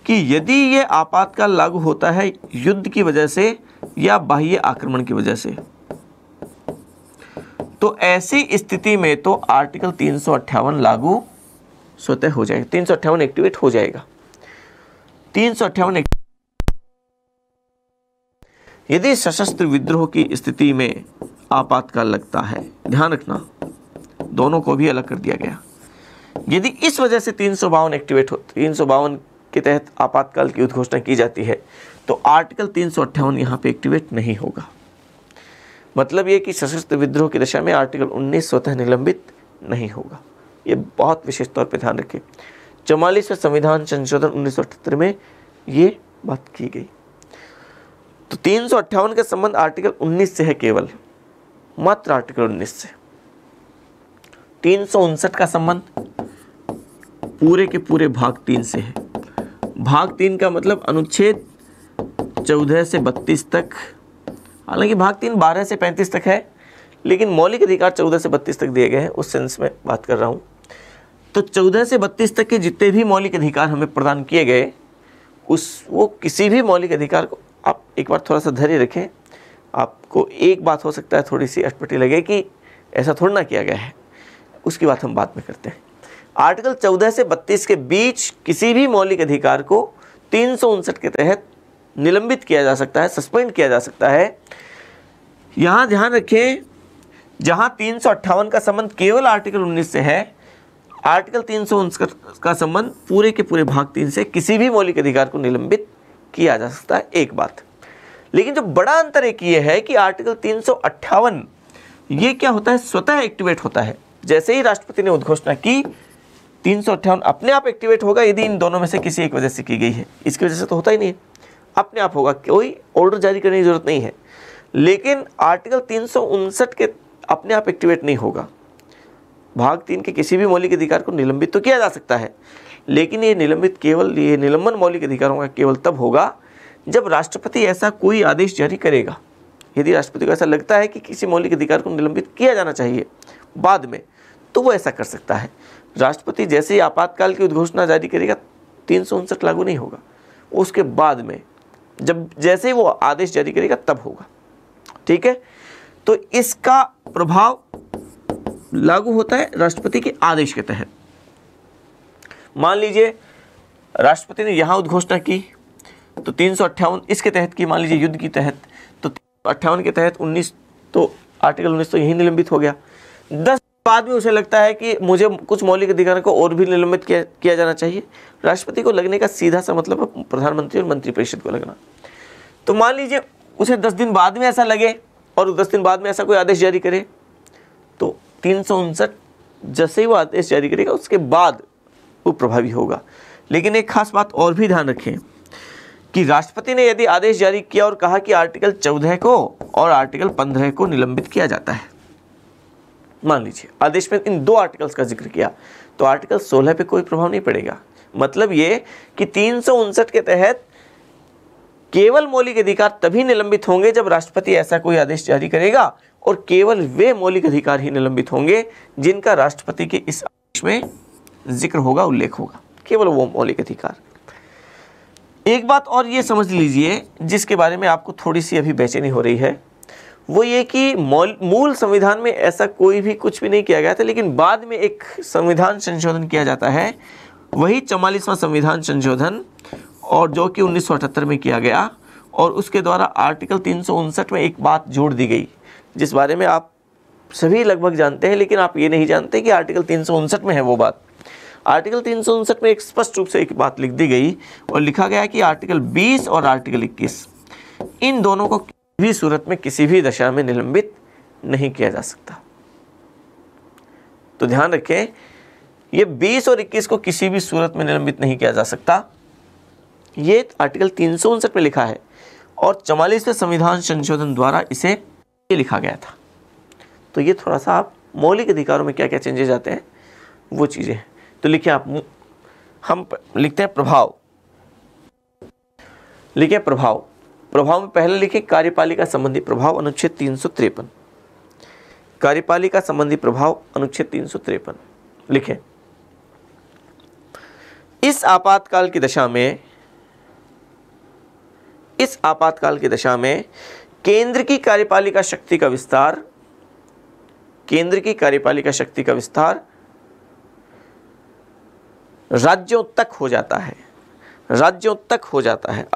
कि यदि ये आपातकाल लागू होता है युद्ध की वजह से या बाह्य आक्रमण की वजह से, तो ऐसी स्थिति में तो आर्टिकल 358 लागू स्वतः हो जाएगा, 358 एक्टिवेट हो जाएगा। 358 यदि सशस्त्र विद्रोह की स्थिति में आपातकाल लगता है, ध्यान रखना दोनों को भी अलग कर दिया गया। यदि इस वजह से 352 एक्टिवेट हो, 352 के तहत आपातकाल की उद्घोषणा की जाती है तो आर्टिकल 358 यहाँ पे एक्टिवेट नहीं होगा। मतलब ये कि सशस्त्र विद्रोह की दशा में आर्टिकल 19 स्वतः निलंबित नहीं होगा। ये बहुत विशेष तौर पे ध्यान रखें। 44वें संविधान संशोधन 1978 में ये बात की गई। तो 358 का संबंध आर्टिकल 19 से है, केवल मात्र आर्टिकल 19 से। 359 का संबंध पूरे के पूरे भाग 3 से है। भाग 3 का मतलब अनुच्छेद 14 से 32 तक, हालांकि भाग 3 12 से 35 तक है, लेकिन मौलिक अधिकार 14 से 32 तक दिए गए हैं, उस सेंस में बात कर रहा हूं। तो 14 से 32 तक के जितने भी मौलिक अधिकार हमें प्रदान किए गए, वो किसी भी मौलिक अधिकार को आप एक बार थोड़ा सा धैर्य रखें। आपको एक बात हो सकता है थोड़ी सी अटपटी लगे कि ऐसा थोड़ा ना किया गया है, उसकी बात हम बाद में करते हैं। आर्टिकल 14 से 32 के बीच किसी भी मौलिक अधिकार को 359 के तहत निलंबित किया जा सकता है, सस्पेंड किया जा सकता है। यहाँ ध्यान रखें, जहाँ 358 का संबंध केवल आर्टिकल 19 से है, आर्टिकल 359 का संबंध पूरे के पूरे भाग 3 से किसी भी मौलिक अधिकार को निलंबित किया जा सकता है। एक बात, लेकिन जो बड़ा अंतर एक ये है कि आर्टिकल 358 ये क्या होता है, स्वतः एक्टिवेट होता है। जैसे ही राष्ट्रपति ने उद्घोषणा की 358 अपने आप एक्टिवेट होगा यदि इन दोनों में से किसी एक वजह से की गई है। इसकी वजह से तो होता ही नहीं है, अपने आप होगा, कोई ऑर्डर जारी करने की जरूरत नहीं है। लेकिन आर्टिकल 359 के अपने आप एक्टिवेट नहीं होगा। भाग 3 के किसी भी मौलिक अधिकार को निलंबित तो किया जा सकता है, लेकिन ये निलंबन मौलिक अधिकारों का केवल तब होगा जब राष्ट्रपति ऐसा कोई आदेश जारी करेगा। यदि राष्ट्रपति को ऐसा लगता है कि किसी मौलिक अधिकार को निलंबित किया जाना चाहिए बाद में, तो वो ऐसा कर सकता है। राष्ट्रपति जैसे ही आपातकाल की उद्घोषणा जारी करेगा 359 लागू नहीं होगा, उसके बाद में जैसे ही वो आदेश जारी करेगा तब होगा। ठीक है, तो इसका प्रभाव लागू होता है राष्ट्रपति के आदेश के तहत। मान लीजिए राष्ट्रपति ने यहां उद्घोषणा की तो 358 इसके तहत की, मान लीजिए युद्ध के तहत, तो 58 के तहत 19 तो आर्टिकल 19 तो यही निलंबित हो गया। 10 बाद में उसे लगता है कि मुझे कुछ मौलिक अधिकारों को और भी निलंबित किया जाना चाहिए। राष्ट्रपति को लगने का सीधा सा मतलब है प्रधानमंत्री और मंत्रिपरिषद को लगना। तो मान लीजिए उसे 10 दिन बाद में ऐसा लगे और 10 दिन बाद में ऐसा कोई आदेश जारी करे, तो 359 जैसे ही वो आदेश जारी करेगा उसके बाद वो प्रभावी होगा। लेकिन एक खास बात और भी ध्यान रखें कि राष्ट्रपति ने यदि आदेश जारी किया और कहा कि आर्टिकल 14 को और आर्टिकल 15 को निलंबित किया जाता है, मान लीजिए आदेश में इन 2 आर्टिकल्स का जिक्र किया, तो आर्टिकल 16 पे कोई प्रभाव नहीं पड़ेगा। मतलब ये कि 359 के तहत केवल मौलिक अधिकार तभी निलंबित होंगे जब राष्ट्रपति ऐसा कोई आदेश जारी करेगा, और केवल वे मौलिक अधिकार ही निलंबित होंगे जिनका राष्ट्रपति के इस आदेश में जिक्र होगा, उल्लेख होगा, केवल वो मौलिक अधिकार। एक बात और ये समझ लीजिए जिसके बारे में आपको थोड़ी सी अभी बेचैनी हो रही है, वो ये कि मूल संविधान में ऐसा कोई भी कुछ भी नहीं किया गया था, लेकिन बाद में एक संविधान संशोधन किया जाता है, वही 44वां संविधान संशोधन, और जो कि 1978 में किया गया, और उसके द्वारा आर्टिकल 359 में एक बात जोड़ दी गई जिस बारे में आप सभी लगभग जानते हैं, लेकिन आप ये नहीं जानते कि आर्टिकल 359 में है वो बात। आर्टिकल 359 में एक स्पष्ट रूप से एक बात लिख दी गई और लिखा गया कि आर्टिकल 20 और आर्टिकल 21 इन दोनों को किसी भी सूरत में किसी भी दशा में निलंबित नहीं किया जा सकता। तो ध्यान रखें, ये 20 और 21 को किसी भी सूरत में निलंबित नहीं किया जा सकता, ये आर्टिकल 359 में लिखा है, और 44वें संविधान संशोधन द्वारा इसे ये लिखा गया था। तो ये थोड़ा सा आप मौलिक अधिकारों में क्या क्या चेंजेस आते हैं वो चीज़ें हैं। तो लिखिए आप हम लिखते हैं प्रभाव। लिखिए प्रभाव। प्रभाव में पहले लिखिए कार्यपालिका संबंधी प्रभाव अनुच्छेद 353। कार्यपालिका संबंधी प्रभाव अनुच्छेद 353 लिखें। इस आपातकाल की दशा में केंद्र की कार्यपालिका शक्ति का विस्तार, केंद्र की कार्यपालिका शक्ति का विस्तार राज्यों तक हो जाता है, राज्यों तक हो जाता है।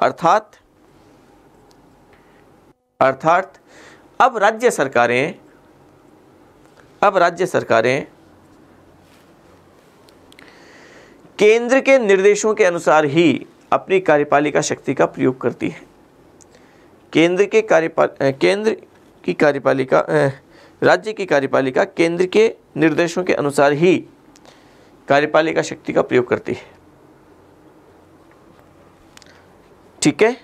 अर्थात अब राज्य सरकारें केंद्र के निर्देशों के अनुसार ही अपनी कार्यपालिका शक्ति का प्रयोग करती है। राज्य की कार्यपालिका केंद्र के निर्देशों के अनुसार ही कार्यपालिका शक्ति का प्रयोग करती है। ठीक है,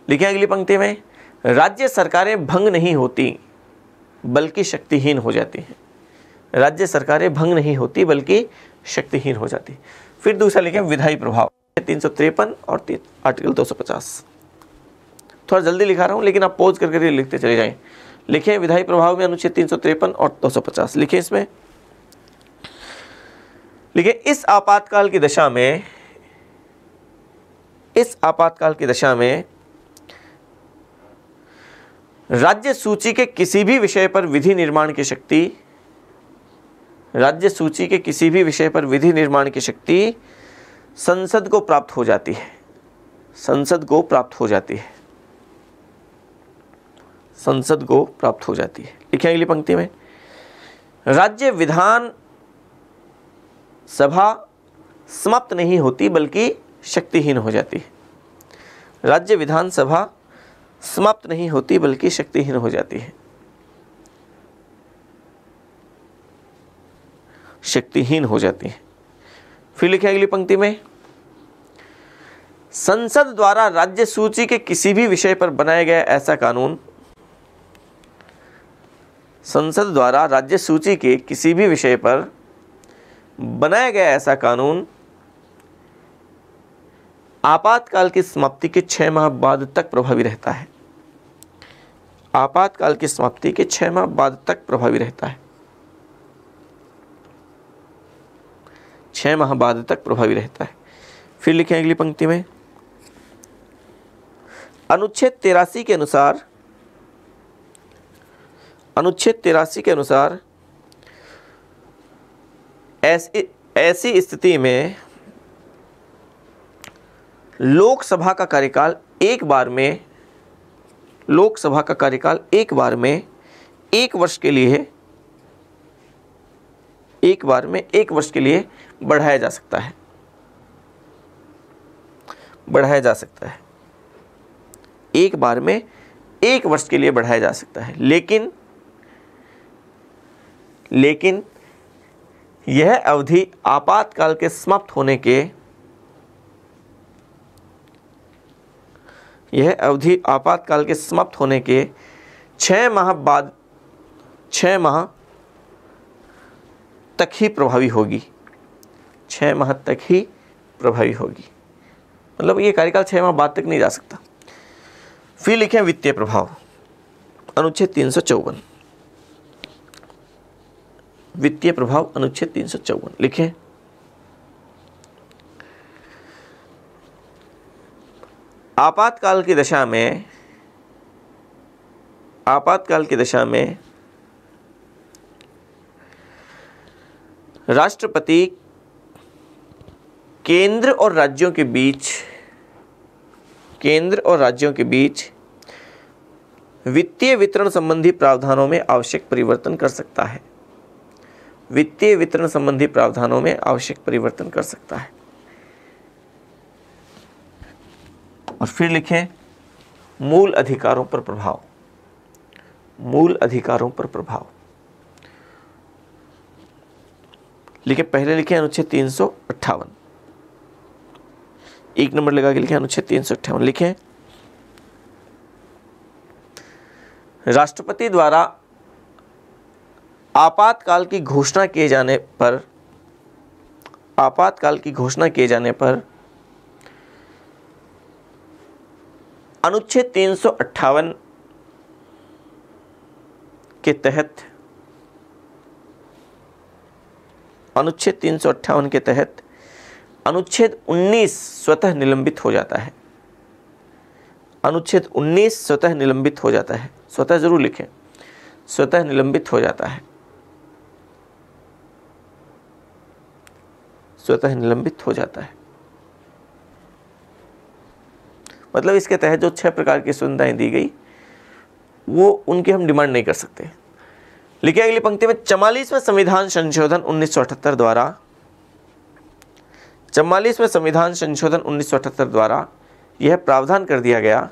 लिखिए अगली पंक्ति में, राज्य सरकारें भंग नहीं होती बल्कि शक्तिहीन हो जाती हैं। राज्य सरकारें भंग नहीं होती बल्कि शक्तिहीन हो जाती। फिर दूसरा लिखें विधायी प्रभाव 353 और आर्टिकल 250। थोड़ा जल्दी लिखा रहा हूं लेकिन आप पॉज करके लिखते चले जाएं। लिखें विधायी प्रभाव में अनुच्छेद 353 और 250 लिखें। इसमें लिखें इस आपातकाल की दशा में राज्य सूची के किसी भी विषय पर विधि निर्माण की शक्ति संसद को प्राप्त हो जाती है। लिखिए अगली पंक्ति में, राज्य विधान सभा समाप्त नहीं होती बल्कि शक्तिहीन हो जाती है। राज्य विधानसभा समाप्त नहीं होती बल्कि शक्तिहीन हो जाती है। फिर लिखिए अगली पंक्ति में, संसद द्वारा राज्य सूची के किसी भी विषय पर बनाया गया ऐसा कानून, संसद द्वारा राज्य सूची के किसी भी विषय पर बनाया गया ऐसा कानून आपातकाल की समाप्ति के 6 माह बाद तक प्रभावी रहता है। आपातकाल की समाप्ति के 6 माह बाद तक प्रभावी रहता है। 6 माह बाद तक प्रभावी रहता है। फिर लिखें अगली पंक्ति में, अनुच्छेद 83 के अनुसार ऐसी स्थिति में लोकसभा का कार्यकाल एक बार में 1 वर्ष के लिए बढ़ाया जा सकता है। एक बार में 1 वर्ष के लिए बढ़ाया जा सकता है। लेकिन यह अवधि आपातकाल के समाप्त होने के 6 माह तक ही प्रभावी होगी। 6 माह तक ही प्रभावी होगी, मतलब ये कार्यकाल 6 माह बाद तक नहीं जा सकता। फिर लिखें वित्तीय प्रभाव अनुच्छेद 354। वित्तीय प्रभाव अनुच्छेद 354 लिखें। आपातकाल की दशा में राष्ट्रपति केंद्र और राज्यों के बीच वित्तीय वितरण संबंधी प्रावधानों में आवश्यक परिवर्तन कर सकता है। और फिर लिखें मूल अधिकारों पर प्रभाव। लिखें, पहले लिखें अनुच्छेद 358, 1 नंबर लगा के लिखें अनुच्छेद 358। लिखें, राष्ट्रपति द्वारा आपातकाल की घोषणा किए जाने पर आपातकाल की घोषणा किए जाने पर अनुच्छेद 358 के तहत अनुच्छेद 358 के तहत अनुच्छेद 19 स्वतः निलंबित हो जाता है। अनुच्छेद 19 स्वतः निलंबित हो जाता है। स्वतः जरूर लिखें, स्वतः निलंबित हो जाता है। स्वतः निलंबित हो जाता है मतलब इसके तहत जो 6 प्रकार की सुविधाएं दी गई वो उनकी हम डिमांड नहीं कर सकते। लिखिए अगली पंक्ति में 44वें संविधान संशोधन 1978 द्वारा 44वें संविधान संशोधन 1978 द्वारा यह प्रावधान कर दिया गया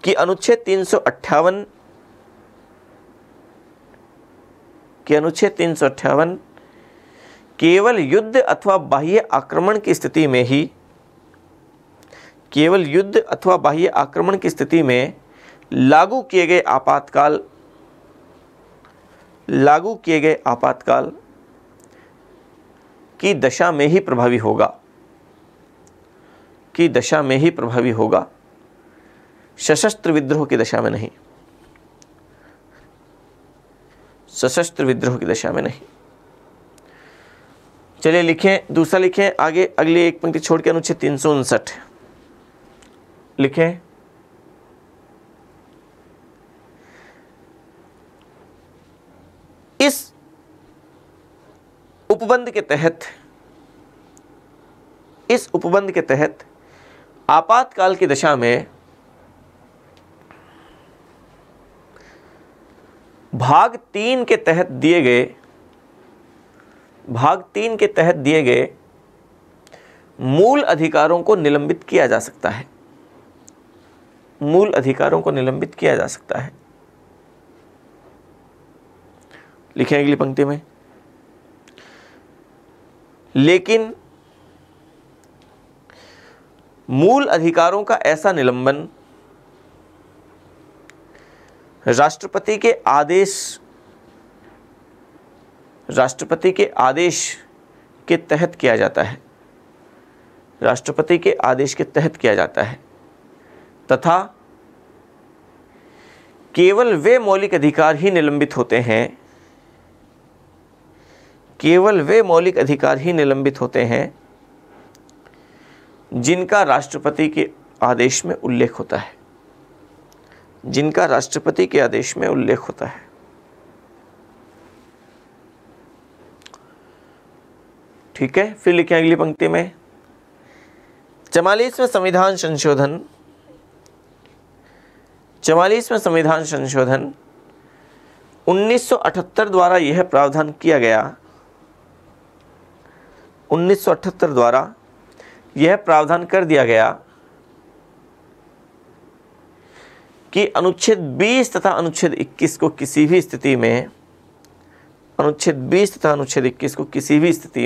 कि अनुच्छेद 358 केवल युद्ध अथवा बाह्य आक्रमण की स्थिति में ही केवल युद्ध अथवा बाह्य आक्रमण की स्थिति में लागू किए गए आपातकाल की दशा में ही प्रभावी होगा सशस्त्र विद्रोह की दशा में नहीं। सशस्त्र विद्रोह की दशा में नहीं। चलिए लिखें, दूसरा लिखें आगे, अगली एक पंक्ति छोड़ के अनुच्छेद 359 लिखें। इस उपबंध के तहत आपातकाल की दशा में भाग 3 के तहत दिए गए मूल अधिकारों को निलंबित किया जा सकता है। मूल अधिकारों को निलंबित किया जा सकता है। लिखें अगली पंक्ति में, लेकिन मूल अधिकारों का ऐसा निलंबन राष्ट्रपति के आदेश के तहत किया जाता है। राष्ट्रपति के आदेश के तहत किया जाता है तथा केवल वे मौलिक अधिकार ही निलंबित होते हैं जिनका राष्ट्रपति के आदेश में उल्लेख होता है। ठीक है, फिर लिखें अगली पंक्ति में 44वें संविधान संशोधन 1978 द्वारा यह प्रावधान किया गया 1978 द्वारा यह प्रावधान कर दिया गया कि अनुच्छेद 20 तथा अनुच्छेद 21 को किसी भी स्थिति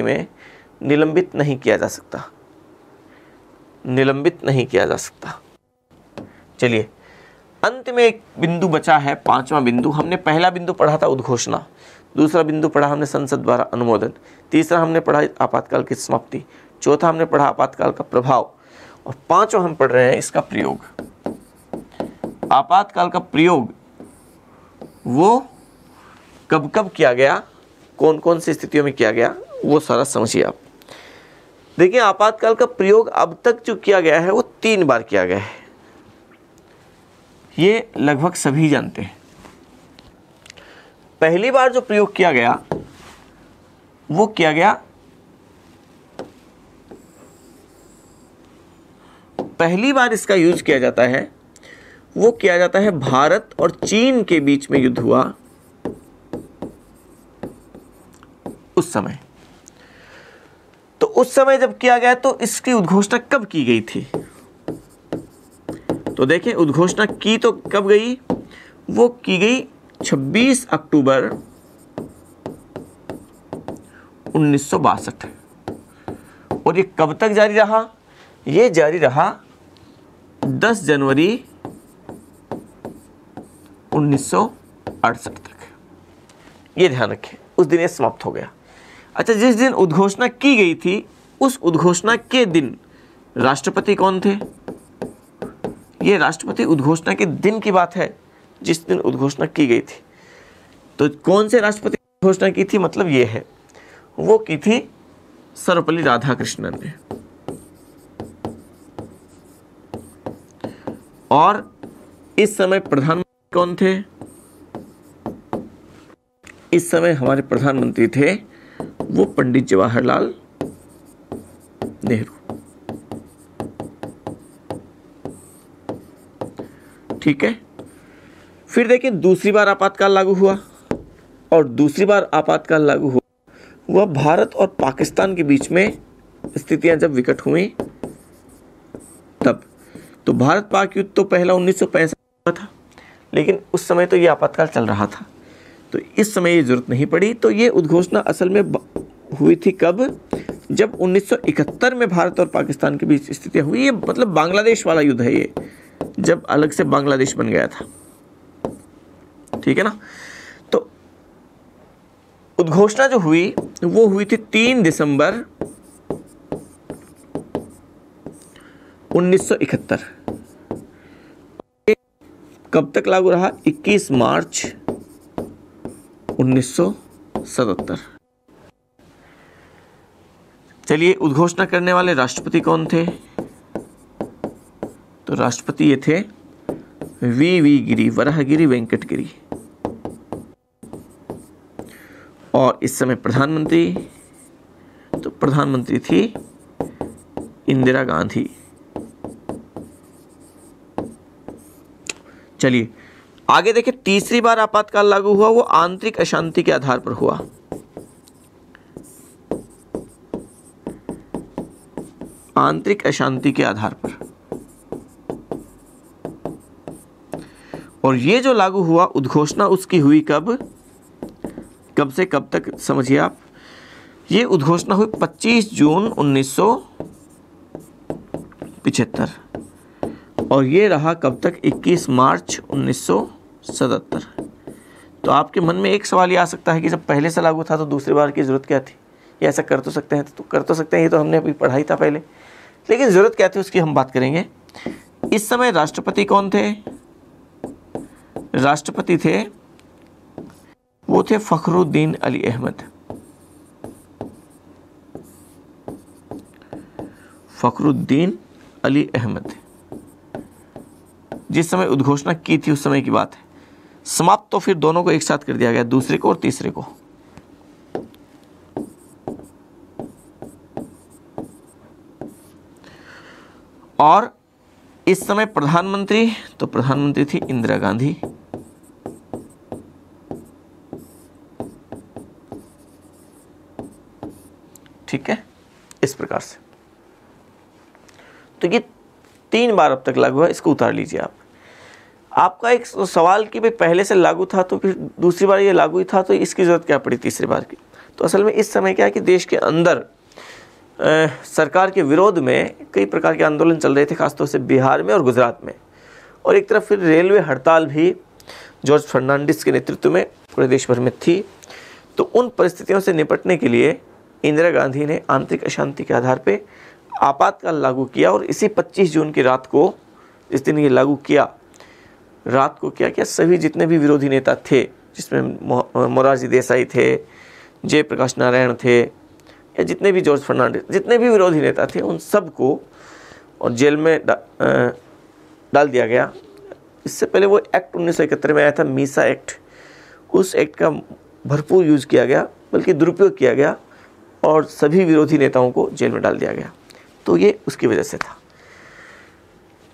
में निलंबित नहीं किया जा सकता। चलिए अंत में एक बिंदु बचा है, 5वां बिंदु। हमने पहला बिंदु पढ़ा था उद्घोषणा, दूसरा बिंदु पढ़ा हमने संसद द्वारा अनुमोदन, तीसरा हमने पढ़ा आपातकाल की समाप्ति, चौथा हमने पढ़ा आपातकाल का प्रभाव और पांचवा हम पढ़ रहे हैं इसका प्रयोग। आपातकाल का प्रयोग वो कब कब किया गया, कौन कौन सी स्थितियों में किया गया, वो सारा समझिए आप। देखिए आपातकाल का प्रयोग अब तक जो किया गया है वो 3 बार किया गया है, ये लगभग सभी जानते हैं। पहली बार जो प्रयोग किया गया वो किया गया, पहली बार इसका यूज किया जाता है वो किया जाता है भारत और चीन के बीच में युद्ध हुआ उस समय। तो उस समय जब किया गया तो इसकी उद्घोषणा कब की गई थी? तो देखें उद्घोषणा की तो कब गई, वो की गई 26 अक्टूबर 1962 और ये कब तक जारी रहा? ये जारी रहा 10 जनवरी 1968 तक। ये ध्यान रखें, उस दिन ये समाप्त हो गया। अच्छा, जिस दिन उद्घोषणा की गई थी उस उद्घोषणा के दिन राष्ट्रपति कौन थे? ये राष्ट्रपति उद्घोषणा के दिन की बात है, जिस दिन उद्घोषणा की गई थी। तो कौन से राष्ट्रपति ने घोषणा की थी? मतलब ये है, वो की थी सर्वपल्ली राधाकृष्णन ने। और इस समय प्रधानमंत्री कौन थे? इस समय हमारे प्रधानमंत्री थे वो पंडित जवाहरलाल नेहरू। ठीक है, फिर देखिए दूसरी बार आपातकाल लागू हुआ, और दूसरी बार आपातकाल लागू हुआ वह भारत और पाकिस्तान के बीच में स्थितियां जब विकट हुई तब। तो भारत पाक युद्ध तो पहला 1965 में था, लेकिन उस समय तो ये आपातकाल चल रहा था, तो इस समय ये जरूरत नहीं पड़ी। तो ये उद्घोषणा असल में हुई थी कब? जब 1971 में भारत और पाकिस्तान के बीच स्थितियां हुई। ये मतलब बांग्लादेश वाला युद्ध है ये, जब अलग से बांग्लादेश बन गया था। ठीक है ना। तो उद्घोषणा जो हुई वो हुई थी 3 दिसंबर 1971। कब तक लागू रहा? 21 मार्च 1977। चलिए, उद्घोषणा करने वाले राष्ट्रपति कौन थे? तो राष्ट्रपति ये थे वी गिरी, वराहगिरी वेंकटगिरी। और इस समय प्रधानमंत्री, तो प्रधानमंत्री थी इंदिरा गांधी। चलिए आगे देखिए, तीसरी बार आपातकाल लागू हुआ वो आंतरिक अशांति के आधार पर हुआ। आंतरिक अशांति के आधार पर। और ये जो लागू हुआ उद्घोषणा उसकी हुई कब? कब से कब तक समझिए आप। ये उद्घोषणा हुई 25 जून 1975 और ये रहा कब तक? 21 मार्च 1977। तो आपके मन में एक सवाल ये आ सकता है कि जब पहले से लागू था तो दूसरी बार की जरूरत क्या थी? ये ऐसा कर तो सकते हैं, तो कर तो सकते हैं, ये तो हमने अभी पढ़ाई था पहले, लेकिन जरूरत क्या थी उसकी हम बात करेंगे। इस समय राष्ट्रपति कौन थे? राष्ट्रपति थे वो थे फखरुद्दीन अली अहमद। फखरुद्दीन अली अहमद। जिस समय उद्घोषणा की थी उस समय की बात है। समाप्त तो फिर दोनों को एक साथ कर दिया गया, दूसरे को और तीसरे को। और इस समय प्रधानमंत्री, तो प्रधानमंत्री थी इंदिरा गांधी। ठीक है, इस प्रकार से। तो ये 3 बार अब तक लागू है, इसको उतार लीजिए आप। आपका एक सवाल कि भाई पहले से लागू था तो फिर दूसरी बार ये लागू ही था तो इसकी जरूरत क्या पड़ी तीसरी बार की? तो असल में इस समय क्या है कि देश के अंदर सरकार के विरोध में कई प्रकार के आंदोलन चल रहे थे, खासतौर से बिहार में और गुजरात में। और एक तरफ फिर रेलवे हड़ताल भी जॉर्ज फर्नांडिस के नेतृत्व में पूरे देश भर में थी। तो उन परिस्थितियों से निपटने के लिए इंदिरा गांधी ने आंतरिक अशांति के आधार पर आपातकाल लागू किया। और इसी 25 जून की रात को, इस दिन ये लागू किया, रात को क्या किया, सभी जितने भी विरोधी नेता थे, जिसमें मोरारजी देसाई थे, जयप्रकाश नारायण थे, या जितने भी जॉर्ज फर्नांडिस, जितने भी विरोधी नेता थे, उन सब को और जेल में डाल दिया गया। इससे पहले वो एक्ट 1971 में आया था, मीसा एक्ट। उस एक्ट का भरपूर यूज किया गया, बल्कि दुरुपयोग किया गया और सभी विरोधी नेताओं को जेल में डाल दिया गया। तो ये उसकी वजह से था।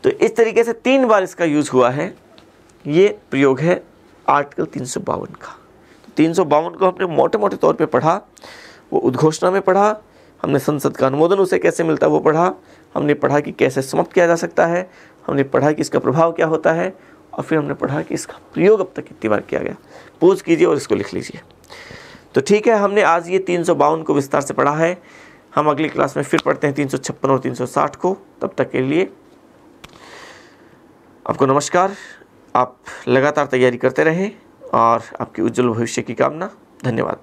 तो इस तरीके से 3 बार इसका यूज हुआ है। ये प्रयोग है आर्टिकल 352 का। तो 352 को हमने मोटे मोटे तौर पे पढ़ा, वो उद्घोषणा में पढ़ा, हमने संसद का अनुमोदन उसे कैसे मिलता है वो पढ़ा, हमने पढ़ा कि कैसे समाप्त किया जा सकता है, हमने पढ़ा कि इसका प्रभाव क्या होता है, और फिर हमने पढ़ा कि इसका प्रयोग अब तक कितनी बार किया गया। पोज कीजिए और इसको लिख लीजिए। तो ठीक है, हमने आज ये 352 को विस्तार से पढ़ा है। हम अगली क्लास में फिर पढ़ते हैं 356 और 360 को। तब तक के लिए आपको नमस्कार। आप लगातार तैयारी करते रहें और आपके उज्जवल भविष्य की कामना। धन्यवाद।